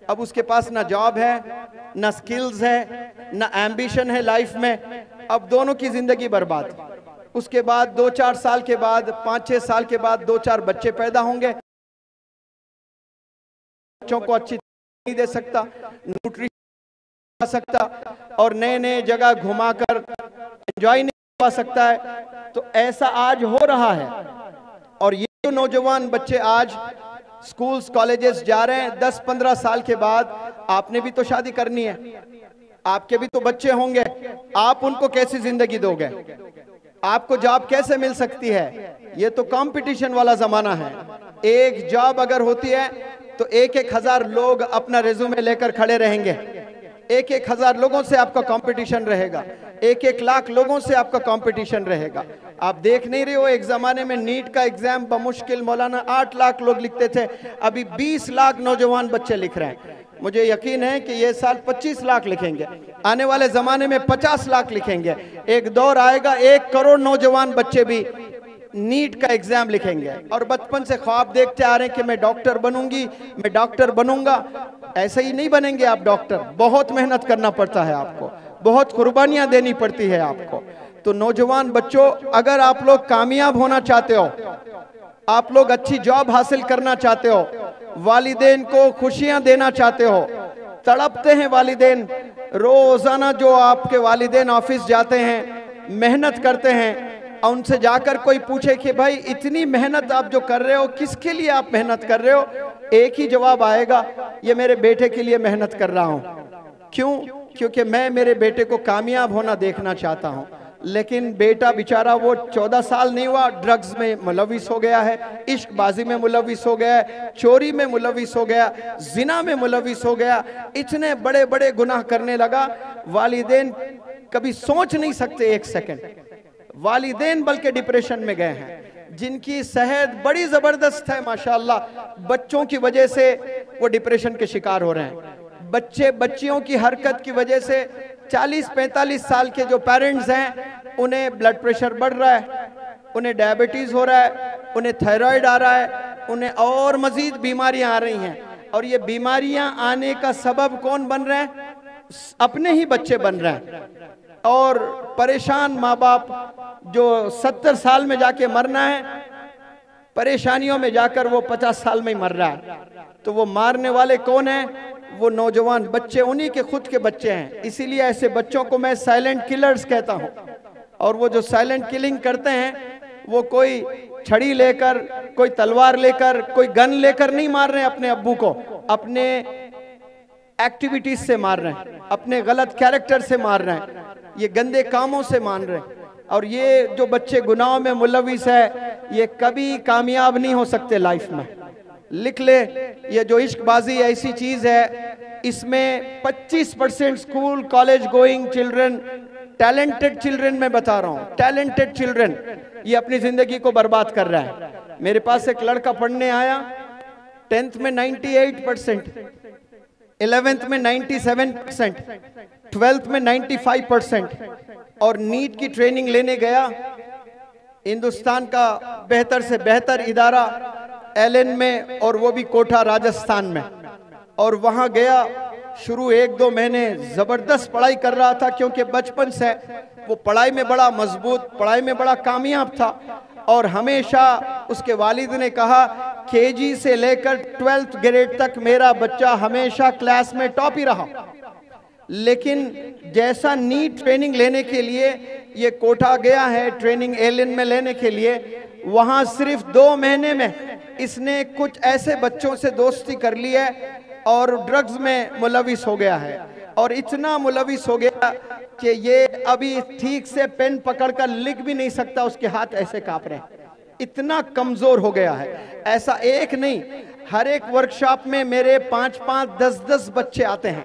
[SPEAKER 1] अब उसके पास ना जॉब है, ना स्किल्स है, ना एम्बिशन है लाइफ में। अब दोनों की जिंदगी बर्बाद। उसके बाद 2-4 साल के बाद, 5-6 साल के बाद 2-4 बच्चे पैदा होंगे। बच्चों को अच्छी नहीं दे सकता, न्यूट्रिशन सकता और नए नए जगह घुमाकर एंजॉय नहीं पा सकता है। तो ऐसा आज हो रहा है। और ये जो नौजवान बच्चे आज स्कूल्स कॉलेजेस जा रहे हैं, 10-15 साल के बाद आपने भी तो शादी करनी है, आपके भी तो बच्चे होंगे, आप उनको कैसी जिंदगी दोगे? आपको जॉब कैसे मिल सकती है? ये तो कंपटीशन वाला जमाना है। एक जॉब अगर होती है तो 1,000 लोग अपना रिज्यूमे लेकर खड़े रहेंगे, 1,000 लोगों से आपका कंपटीशन रहेगा, 1 लाख लोगों से आपका कंपटीशन रहेगा। आप देख नहीं रहे हो, एक जमाने में नीट का एग्जाम बमुश्किल मौलाना 8 लाख लोग लिखते थे, अभी 20 लाख नौजवान बच्चे लिख रहे हैं। मुझे यकीन है कि ये साल 25 लाख लिखेंगे, आने वाले जमाने में 50 लाख लिखेंगे। एक दौर आएगा 1 करोड़ नौजवान बच्चे भी नीट का एग्जाम लिखेंगे और बचपन से ख्वाब देखते आ रहे हैं कि मैं डॉक्टर बनूंगी, मैं डॉक्टर बनूंगा। ऐसे ही नहीं बनेंगे आप डॉक्टर, बहुत मेहनत करना पड़ता है आपको, बहुत कुर्बानियां देनी पड़ती है आपको। तो नौजवान बच्चों, अगर आप लोग कामयाब होना चाहते हो, आप लोग अच्छी जॉब हासिल करना चाहते हो, वालिदैन को खुशियां देना चाहते हो, तड़पते हैं वालिदैन, रोजाना जो आपके वालिदैन ऑफिस जाते हैं, मेहनत करते हैं, उनसे जाकर कोई पूछे कि भाई इतनी मेहनत आप जो कर रहे हो, किसके लिए आप मेहनत कर रहे हो? एक ही जवाब आएगा, ये मेरे बेटे के लिए मेहनत कर रहा हूं। क्यों? क्योंकि मैं मेरे बेटे को कामयाब होना देखना चाहता हूं। लेकिन बेटा बेचारा वो 14 साल नहीं हुआ, ड्रग्स में मुलविस हो गया है, इश्कबाजी में मुलविस हो गया है, चोरी में मुलविस हो गया, जिना में मुलविस हो गया, इतने बड़े बड़े गुनाह करने लगा। वालिदैन कभी सोच नहीं सकते एक सेकंड, वालिदैन बल्कि डिप्रेशन में गए हैं। जिनकी सेहत बड़ी जबरदस्त है माशाअल्लाह, बच्चों की वजह से वो डिप्रेशन के शिकार हो रहे हैं। बच्चे बच्चियों की हरकत की वजह से 40-45 साल के जो पेरेंट्स हैं, उन्हें ब्लड प्रेशर बढ़ रहा है, उन्हें डायबिटीज हो रहा है, उन्हें थायराइड आ रहा है, उन्हें और मजीद बीमारियां आ रही हैं। और ये बीमारियां आने का सबब कौन बन रहे हैं? अपने ही बच्चे बन रहे हैं। और परेशान माँ बाप जो 70 साल में जाके मरना है, परेशानियों में जाकर वो 50 साल में ही मर रहा है। तो वो मारने वाले कौन हैं? वो नौजवान बच्चे, उन्हीं के खुद के बच्चे हैं। इसीलिए ऐसे बच्चों को मैं साइलेंट किलर्स कहता हूँ। और वो जो साइलेंट किलिंग करते हैं, वो कोई छड़ी लेकर, कोई तलवार लेकर, कोई गन लेकर नहीं मार रहे हैं अपने अब्बू को, अपने एक्टिविटीज से मार रहे हैं, अपने गलत कैरेक्टर से मार रहे हैं, ये गंदे कामों से मान रहे हैं। और ये जो बच्चे गुनाहों में मुलविस है, ये कभी कामयाब नहीं हो सकते लाइफ में। लिख ले, ये जो इश्कबाजी ऐसी चीज है, इसमें 25% school college going children, talented children मैं बता रहा हूँ, टैलेंटेड चिल्ड्रन, ये अपनी जिंदगी को बर्बाद कर रहा है। मेरे पास एक लड़का पढ़ने आया, 10th में 98%, 11th में 97%, 12th में 95%, और नीट की ट्रेनिंग लेने गया हिंदुस्तान का बेहतर से बेहतर इदारा एलन में, और वो भी कोटा राजस्थान में। और वहां गया, शुरू 1-2 महीने जबरदस्त पढ़ाई कर रहा था, क्योंकि बचपन से वो पढ़ाई में बड़ा मजबूत, पढ़ाई में बड़ा कामयाब था। और हमेशा उसके वालिद ने कहा, केजी से लेकर 12th ग्रेड तक मेरा बच्चा हमेशा क्लास में टॉप ही रहा। लेकिन जैसा नीट ट्रेनिंग लेने के लिए ये कोटा गया है, ट्रेनिंग एलन में लेने के लिए, वहां सिर्फ 2 महीने में इसने कुछ ऐसे बच्चों से दोस्ती कर ली है और ड्रग्स में मुलविस हो गया है। और इतना मुलविस हो गया कि ये अभी ठीक से पेन पकड़कर लिख भी नहीं सकता, उसके हाथ ऐसे कांप रहे हैं, इतना कमजोर हो गया है। ऐसा एक नहीं, हर एक वर्कशॉप में मेरे 5-5, 10-10 बच्चे आते हैं,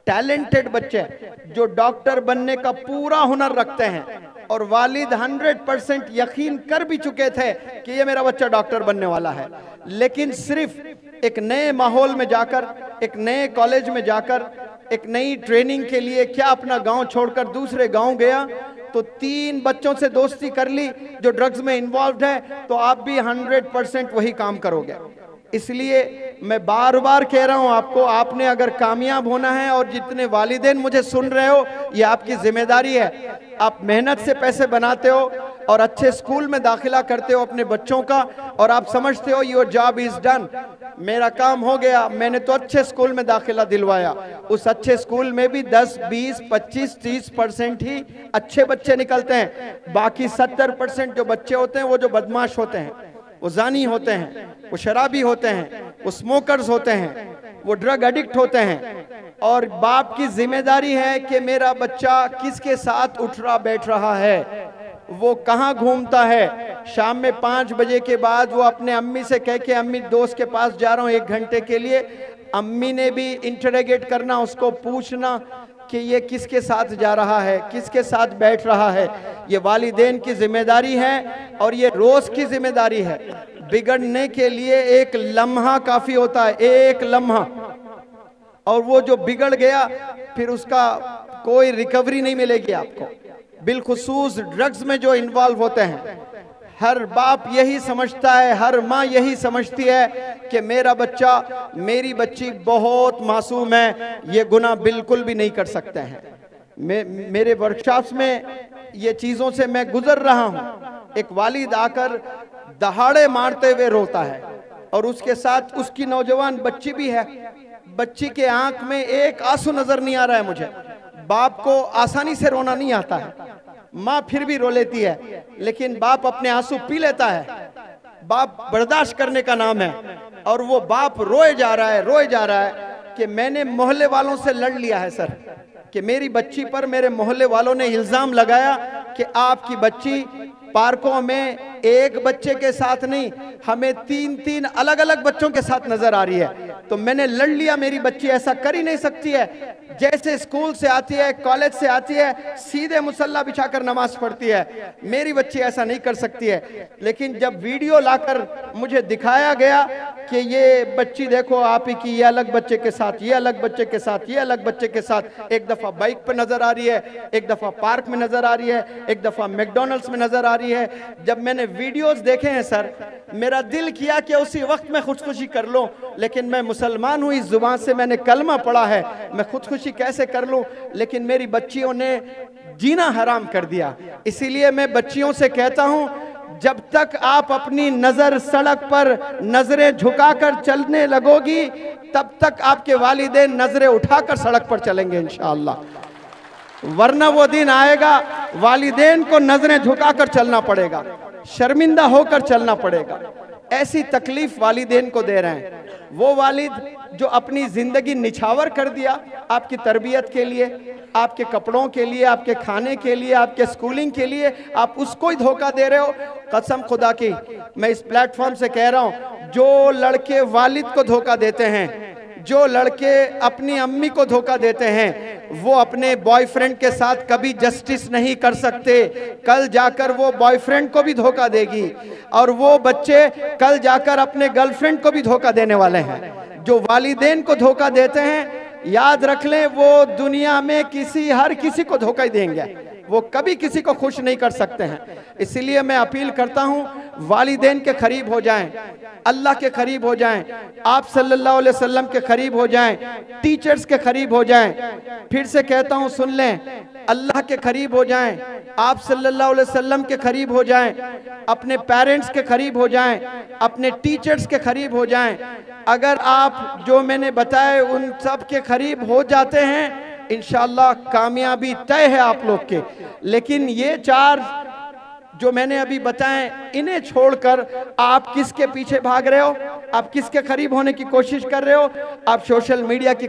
[SPEAKER 1] टैलेंटेड बच्चे जो डॉक्टर बनने का पूरा हुनर रखते हैं। और वालिद 100% यकीन कर भी चुके थे कि ये मेरा बच्चा डॉक्टर बनने वाला है। लेकिन सिर्फ एक नए माहौल में जाकर, एक नए कॉलेज में जाकर, एक नई ट्रेनिंग के लिए क्या अपना गांव छोड़कर दूसरे गांव गया, तो 3 बच्चों से दोस्ती कर ली जो ड्रग्स में इन्वॉल्व है, तो आप भी 100% वही काम करोगे। इसलिए मैं बार बार कह रहा हूं आपको, आपने अगर कामयाब होना है, और जितने वालिदैन मुझे सुन रहे हो, ये आपकी जिम्मेदारी है। आप मेहनत से पैसे बनाते हो, और अच्छे स्कूल में दाखिला करते हो अपने बच्चों का और आप समझते हो योर जॉब इज डन, मेरा काम हो गया, मैंने तो अच्छे स्कूल में दाखिला दिलवाया। उस अच्छे स्कूल में भी 10, 20, 25, 30% ही अच्छे बच्चे निकलते हैं। बाकी 70% जो बच्चे होते हैं वो जो बदमाश होते हैं, वो जानी होते हैं, वो शराबी होते हैं, वो स्मोकर्स होते हैं, वो ड्रग एडिक्ट होते हैं। और बाप की जिम्मेदारी है कि मेरा बच्चा किसके साथ उठ रहा बैठ रहा है, वो कहाँ घूमता है। शाम में 5 बजे के बाद वो अपने अम्मी से कह के अम्मी दोस्त के पास जा रहा हूँ 1 घंटे के लिए, अम्मी ने भी इंटरोगेट करना, उसको पूछना कि ये किसके साथ जा रहा है, किसके साथ बैठ रहा है। ये वालिदैन की जिम्मेदारी है और ये रोज की जिम्मेदारी है। बिगड़ने के लिए एक लम्हा काफी होता है, एक लम्हा, और वो जो बिगड़ गया फिर उसका कोई रिकवरी नहीं मिलेगी आपको। बिलखुसूस ड्रग्स में जो इन्वॉल्व होते हैं, हर बाप यही समझता है, हर माँ यही समझती है कि मेरा बच्चा, मेरी बच्ची बहुत मासूम है, ये गुनाह बिल्कुल भी नहीं कर सकते हैं। मेरे वर्कशॉप्स में ये चीज़ों से मैं गुजर रहा हूँ। एक वालिद आकर दहाड़े मारते हुए रोता है और उसके साथ उसकी नौजवान बच्ची भी है। बच्ची के आंख में एक आंसू नजर नहीं आ रहा है मुझे। बाप को आसानी से रोना नहीं आता है, माँ फिर भी रो लेती है, लेकिन बाप अपने आंसू पी लेता है। बाप बर्दाश्त करने का नाम है। और वो बाप रोए जा रहा है, रोए जा रहा है कि मैंने मोहल्ले वालों से लड़ लिया है सर, कि मेरी बच्ची पर मेरे मोहल्ले वालों ने इल्जाम लगाया कि आपकी बच्ची पार्कों में एक बच्चे के साथ नहीं, हमें 3-3 अलग अलग बच्चों के साथ नजर आ रही है। तो मैंने लड़ लिया, मेरी बच्ची ऐसा कर ही नहीं सकती है। जैसे स्कूल से आती है, कॉलेज से आती है, सीधे मुसल्ला बिछाकर नमाज पढ़ती है, मेरी बच्ची ऐसा नहीं कर सकती है। लेकिन जब वीडियो लाकर मुझे दिखाया गया कि ये बच्ची देखो आप ही की, ये अलग बच्चे के साथ, ये अलग बच्चे के साथ, ये अलग बच्चे के साथ, एक दफा बाइक पे नजर आ रही है, एक दफा पार्क में नजर आ रही है, एक दफा मैकडॉनल्ड्स में नजर आ रही है। जब मैंने वीडियोस देखे हैं सर, मेरा दिल किया कि उसी वक्त मैं खुदकुशी कर लूं, लेकिन मैं मुसलमान हूं, इस जुबान से मैंने कलमा पढ़ा है, मैं खुदकुशी कैसे कर लूं। लेकिन मेरी बच्चियों ने जीना हराम कर दिया। इसीलिए मैं बच्चियों से कहता हूं, जब तक आप अपनी नजर सड़क पर नजरें झुकाकर चलने लगोगी, तब तक आपके वालिदैन नजरें उठाकर सड़क पर चलेंगे इंशाअल्लाह। वरना वो दिन आएगा वालिदैन को नजरें झुकाकर चलना पड़ेगा, शर्मिंदा होकर चलना पड़ेगा। ऐसी तकलीफ वालिदैन को दे रहे हैं। वो वालिद जो अपनी जिंदगी निछावर कर दिया आपकी तरबियत के लिए, आपके कपड़ों के लिए, आपके खाने के लिए, आपके स्कूलिंग के लिए, आप उसको ही धोखा दे रहे हो। कसम खुदा की मैं इस प्लेटफॉर्म से कह रहा हूं, जो लड़के वालिद को धोखा देते हैं, जो लड़के अपनी अम्मी को धोखा देते हैं, वो अपने बॉयफ्रेंड के साथ कभी जस्टिस नहीं कर सकते। कल जाकर वो बॉयफ्रेंड को भी धोखा देगी और वो बच्चे कल जाकर अपने गर्लफ्रेंड को भी धोखा देने वाले हैं। जो वालिदैन को धोखा देते हैं, याद रख लें, वो दुनिया में हर किसी को धोखा ही देंगे, वो कभी किसी को खुश नहीं कर सकते हैं। इसलिए मैं अपील करता हूं, वालिदैन के करीब हो जाएं, अल्लाह के करीब हो जाएं, आप सल्लल्लाहु अलैहि वसल्लम के करीब हो जाएं, टीचर्स के करीब हो जाएं। फिर से कहता हूं, सुन लें, अल्लाह के करीब हो जाएं, आप सल्लल्लाहु अलैहि वसल्लम के करीब हो जाएं, अपने पेरेंट्स के करीब हो जाएं, अपने टीचर्स के करीब हो जाएं। अगर आप जो मैंने बताए उन सब के करीब हो जाते हैं, इंशाअल्लाह कामयाबी तय है आप लोग के। लेकिन ये 4 जो मैंने अभी बताए, इन्हें छोड़कर आप किसके पीछे भाग रहे हो? आप किसके करीब होने की कोशिश कर रहे हो? आप सोशल मीडिया के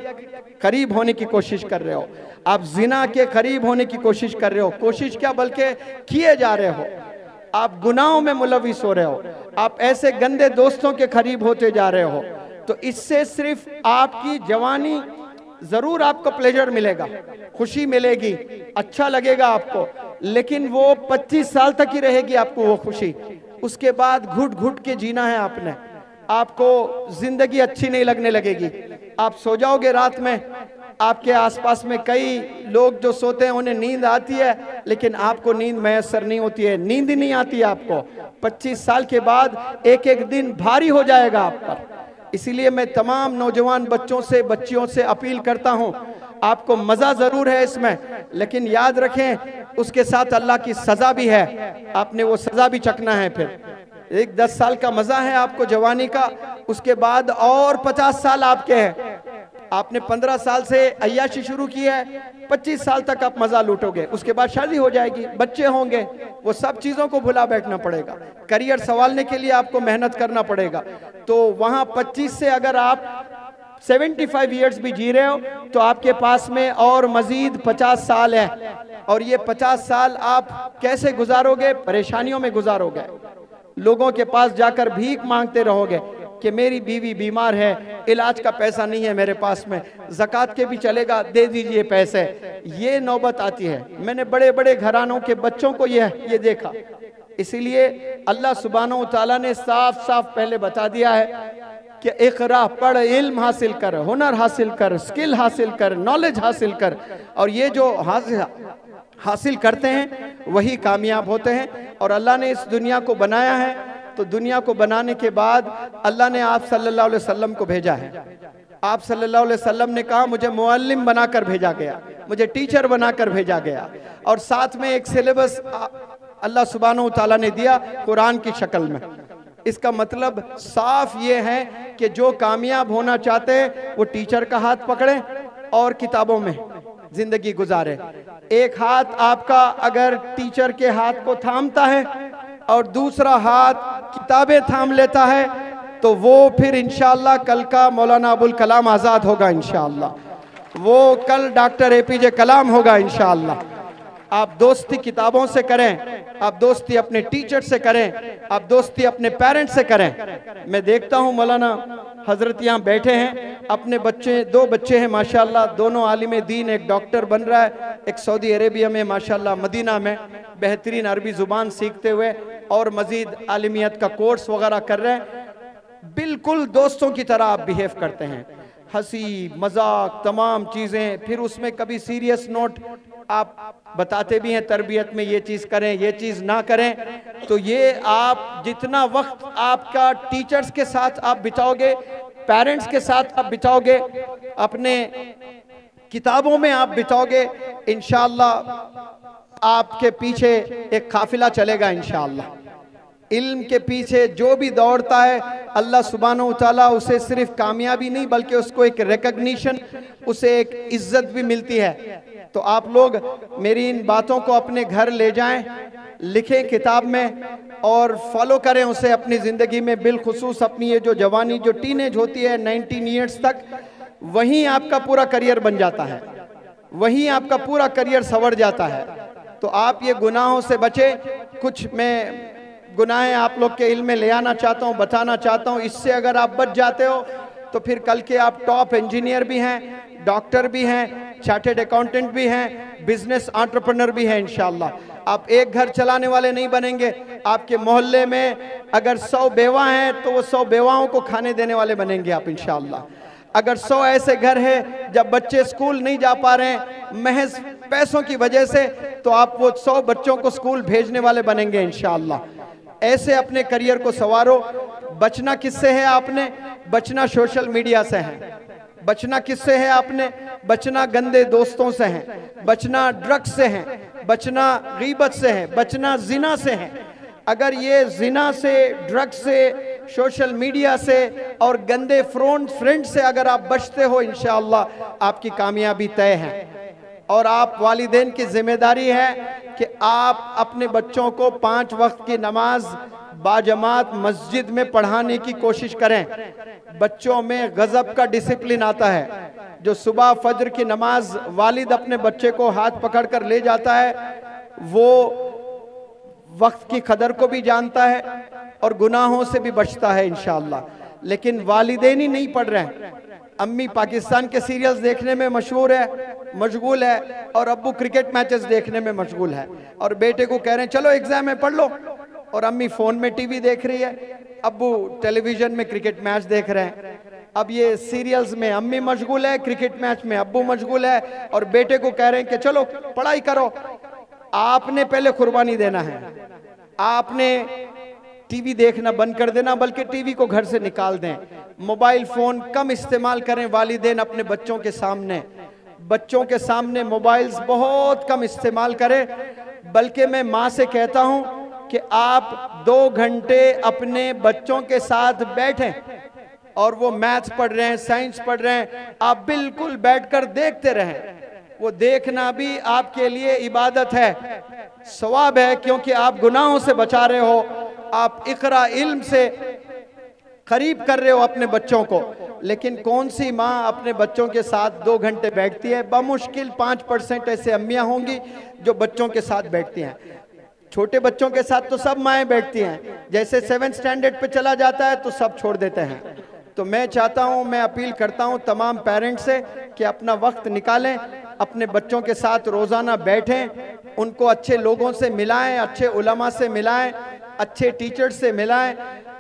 [SPEAKER 1] करीब होने की कोशिश कर रहे हो, आप जिना के करीब होने की कोशिश कर रहे हो। कोशिश क्या बल्कि किए जा रहे हो। आप गुनाहों में मुलविस हो रहे हो, आप ऐसे गंदे दोस्तों के करीब होते जा रहे हो। तो इससे सिर्फ आपकी जवानी, जरूर आपको प्लेजर मिलेगा, खुशी मिलेगी, अच्छा लगेगा आपको, लेकिन वो 25 साल तक ही रहेगी आपको वो खुशी। उसके बाद घुट घुट के जीना है आपने, आपको जिंदगी अच्छी नहीं लगने लगेगी। आप सो जाओगे रात में, आपके आसपास में कई लोग जो सोते हैं उन्हें नींद आती है, लेकिन आपको नींद मैसर नहीं होती है, नींद ही नहीं आती है आपको। 25 साल के बाद एक एक दिन भारी हो जाएगा आप पर। इसीलिए मैं तमाम नौजवान बच्चों से, बच्चियों से अपील करता हूं, आपको मजा जरूर है इसमें, लेकिन याद रखें उसके साथ अल्लाह की सजा भी है, आपने वो सजा भी चखना है। फिर एक 10 साल का मजा है आपको जवानी का, उसके बाद और 50 साल आपके हैं। आपने 15 साल से अय्याशी शुरू की है, 25 साल तक आप मजा लूटोगे, उसके बाद शादी हो जाएगी, बच्चे होंगे, वो सब चीजों को भुला बैठना पड़ेगा। करियर संभालने के लिए आपको मेहनत करना पड़ेगा। तो वहां 25 से अगर आप 75 ईयर्स भी जी रहे हो तो आपके पास में और मजीद 50 साल है, और ये 50 साल आप कैसे गुजारोगे? परेशानियों में गुजारोगे, लोगों के पास जाकर भीख मांगते रहोगे कि मेरी बीवी बीमार है, इलाज का पैसा नहीं है मेरे पास में, ज़कात के भी चलेगा, दे दीजिए पैसे। ये नौबत आती है। मैंने बड़े बड़े घरानों के बच्चों को ये देखा। इसीलिए अल्लाह सुब्हानहू तआला ने साफ साफ पहले बता दिया है कि इक़रा, पढ़, इल्म हासिल कर, हुनर हासिल कर, स्किल हासिल कर, नॉलेज हासिल कर, और ये जो हासिल करते हैं वही कामयाब होते हैं। और अल्लाह ने इस दुनिया को बनाया है, तो दुनिया को बनाने के बाद अल्लाह ने आप सल्लल्लाहु अलैहि वसल्लम को भेजा है। आप सल्लल्लाहु अलैहि वसल्लम ने कहा मुझे मुअल्लिम बनाकर भेजा गया, मुझे टीचर बनाकर भेजा गया, और साथ में एक सिलेबस अल्लाह सुब्हानहू तआला ने दिया कुरान की शक्ल में। इसका मतलब साफ ये है कि जो कामयाब होना चाहते हैं वो टीचर का हाथ पकड़े और किताबों में जिंदगी गुजारे। एक हाथ आपका अगर टीचर के हाथ को थामता है और दूसरा हाथ किताबें थाम लेता है तो वो फिर इंशाअल्लाह कल का मौलाना अबुल कलाम आज़ाद होगा, इंशाअल्लाह वो कल डॉक्टर APJ कलाम होगा इंशाअल्लाह। आप दोस्ती किताबों से करें, आप दोस्ती अपने टीचर से करें, आप दोस्ती अपने पेरेंट्स से करें। मैं देखता हूँ मौलाना हजरत यहाँ बैठे हैं, अपने बच्चे, 2 बच्चे हैं माशाल्लाह, दोनों आलिम दीन, एक डॉक्टर बन रहा है, एक सऊदी अरेबिया में माशाल्लाह मदीना में बेहतरीन अरबी जुबान सीखते हुए और मजीद आलिमियत का कोर्स वगैरह कर रहे हैं। बिल्कुल दोस्तों की तरह आप बिहेव करते हैं, हंसी मजाक तमाम चीज़ें, फिर उसमें कभी सीरियस नोट आप बताते भी हैं तरबियत में, ये चीज़ करें, ये चीज़ ना करें। तो ये आप जितना वक्त आपका टीचर्स के साथ आप बिताओगे, पेरेंट्स के साथ आप बिताओगे, अपने किताबों में आप बिताओगे, इंशाअल्लाह आपके पीछे एक काफिला चलेगा इंशाअल्लाह। इल्म के पीछे जो भी दौड़ता है अल्लाह सुब्हानहू तआला उसे सिर्फ कामयाबी नहीं बल्कि उसको एक रिकग्निशन, उसे एक इज्जत भी मिलती है। तो आप लोग मेरी इन बातों को अपने घर ले जाएं, लिखें किताब में और फॉलो करें उसे अपनी ज़िंदगी में। बिलखुसूस अपनी ये जो जवानी, जो टीनेज होती है 19 ईयर्स तक, वहीं आपका पूरा करियर बन जाता है, वहीं आपका पूरा करियर संवर जाता है। तो आप ये गुनाहों से बचे। कुछ मैं गुनाहें आप लोग के इल्म में ले आना चाहता हूँ, बताना चाहता हूँ। इससे अगर आप बच जाते हो तो फिर कल के आप टॉप इंजीनियर भी हैं, डॉक्टर भी हैं, चार्टर्ड अकाउंटेंट भी हैं, बिजनेस एंटरप्रेन्योर भी हैं इंशाअल्लाह। आप एक घर चलाने वाले नहीं बनेंगे, आपके मोहल्ले में अगर 100 बेवा हैं तो वो 100 बेवाओं को खाने देने वाले बनेंगे आप इंशाअल्लाह। अगर 100 ऐसे घर हैं जब बच्चे स्कूल नहीं जा पा रहे हैं महज पैसों की वजह से, तो आप वो 100 बच्चों को स्कूल भेजने वाले बनेंगे इंशाअल्लाह। ऐसे अपने करियर को संवारो। बचना किससे है आपने? बचना सोशल मीडिया से है। बचना किससे है आपने? बचना गंदे दोस्तों से है, बचना ड्रग्स से है, बचना गीबत से है, बचना जिना से है। अगर ये जिना से, ड्रग्स से, सोशल मीडिया से और गंदे फ्रेंड से अगर आप बचते हो इंशाअल्लाह आपकी कामयाबी तय है। और आप वालिदैन की जिम्मेदारी है कि आप अपने बच्चों को 5 वक्त की नमाज बाजमात मस्जिद में पढ़ाने की कोशिश करें। बच्चों में गजब का डिसिप्लिन आता है। जो सुबह फजर की नमाज वालिद अपने बच्चे को हाथ पकड़कर ले जाता है, वो वक्त की कदर को भी जानता है और गुनाहों से भी बचता है इंशाअल्लाह। लेकिन वालिदैन ही नहीं पढ़ रहे हैं। अम्मी पाकिस्तान के सीरियल्स देखने में मशगूल है और अब्बू क्रिकेट मैचेस देखने में मशगूल है, और बेटे को कह रहे हैं चलो एग्जाम में पढ़ लो, और अम्मी फोन में टीवी देख रही है, अब्बू टेलीविजन में क्रिकेट मैच देख रहे हैं। अब ये सीरियल्स में अम्मी मशगूल है, क्रिकेट मैच में अब्बू मशगूल है, और बेटे को कह रहे हैं कि चलो पढ़ाई करो। आपने पहले कुर्बानी देना है, आपने टीवी देखना बंद कर देना, बल्कि टीवी को घर से निकाल दें। मोबाइल फोन कम इस्तेमाल करें वालिदैन अपने बच्चों के सामने। बच्चों के सामने मोबाइल्स बहुत कम इस्तेमाल करें, बल्कि मैं माँ से कहता हूँ कि आप 2 घंटे अपने बच्चों के साथ बैठें और वो मैथ्स पढ़ रहे हैं, साइंस पढ़ रहे हैं, आप बिल्कुल बैठकर देखते रहें। वो देखना भी आपके लिए इबादत है, सवाब है, क्योंकि आप गुनाहों से बचा रहे हो, आप इकरा इल्म से करीब कर रहे हो अपने बच्चों को। लेकिन कौन सी माँ अपने बच्चों के साथ 2 घंटे बैठती है? बमुश्किल 5% ऐसे अम्मियाँ होंगी जो बच्चों के साथ बैठती हैं। छोटे बच्चों के साथ तो सब माएँ बैठती हैं, जैसे 7th स्टैंडर्ड पे चला जाता है तो सब छोड़ देते हैं। तो मैं चाहता हूँ, मैं अपील करता हूँ तमाम पेरेंट्स से कि अपना वक्त निकालें, अपने बच्चों के साथ रोज़ाना बैठें, उनको अच्छे लोगों से मिलाएं, अच्छे उलमा से मिलाएं, अच्छे टीचर्स से मिलाएं,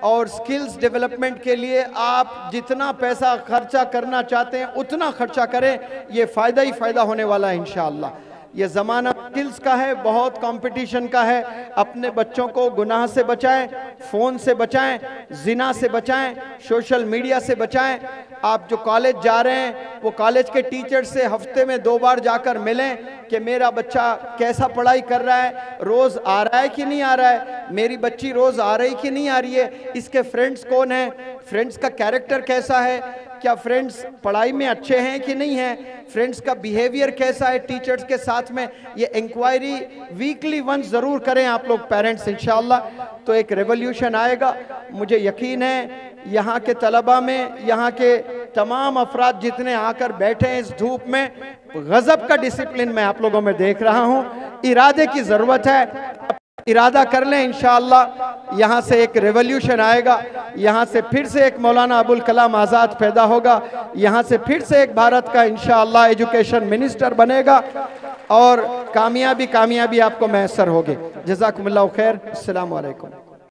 [SPEAKER 1] और स्किल्स डेवलपमेंट के लिए आप जितना पैसा खर्चा करना चाहते हैं उतना खर्चा करें। ये फ़ायदा ही फ़ायदा होने वाला है इंशाअल्लाह। ये ज़माना स्किल्स का है, बहुत कंपटीशन का है। अपने बच्चों को गुनाह से बचाएं, फ़ोन से बचाएं, जिना से बचाएं, सोशल मीडिया से बचाएं। आप जो कॉलेज जा रहे हैं वो कॉलेज के टीचर से हफ्ते में 2 बार जाकर मिलें कि मेरा बच्चा कैसा पढ़ाई कर रहा है, रोज़ आ रहा है कि नहीं आ रहा है, मेरी बच्ची रोज़ आ रही कि नहीं आ रही है, इसके फ्रेंड्स कौन हैं, फ्रेंड्स का कैरेक्टर कैसा है, क्या फ्रेंड्स पढ़ाई में अच्छे हैं कि नहीं हैं, फ्रेंड्स का बिहेवियर कैसा है टीचर्स के साथ में। ये इंक्वायरी वीकली वंस ज़रूर करें आप लोग पेरेंट्स, इंशाअल्लाह तो एक रेवोल्यूशन आएगा। मुझे यकीन है यहाँ के तलबा में, यहाँ के तमाम अफराद जितने आकर बैठे हैं इस धूप में, गजब का डिसिप्लिन मैं आप लोगों में देख रहा हूँ। इरादे की ज़रूरत है, इरादा कर लें, इंशाअल्लाह यहाँ से एक रेवोल्यूशन आएगा, यहाँ से फिर से एक मौलाना अबुल कलाम आज़ाद पैदा होगा, यहाँ से फिर से एक भारत का इंशाअल्लाह एजुकेशन मिनिस्टर बनेगा और कामयाबी आपको मैसर होगी। जज़ाकुमुल्लाह खैर। अस्सलामु अलैकुम।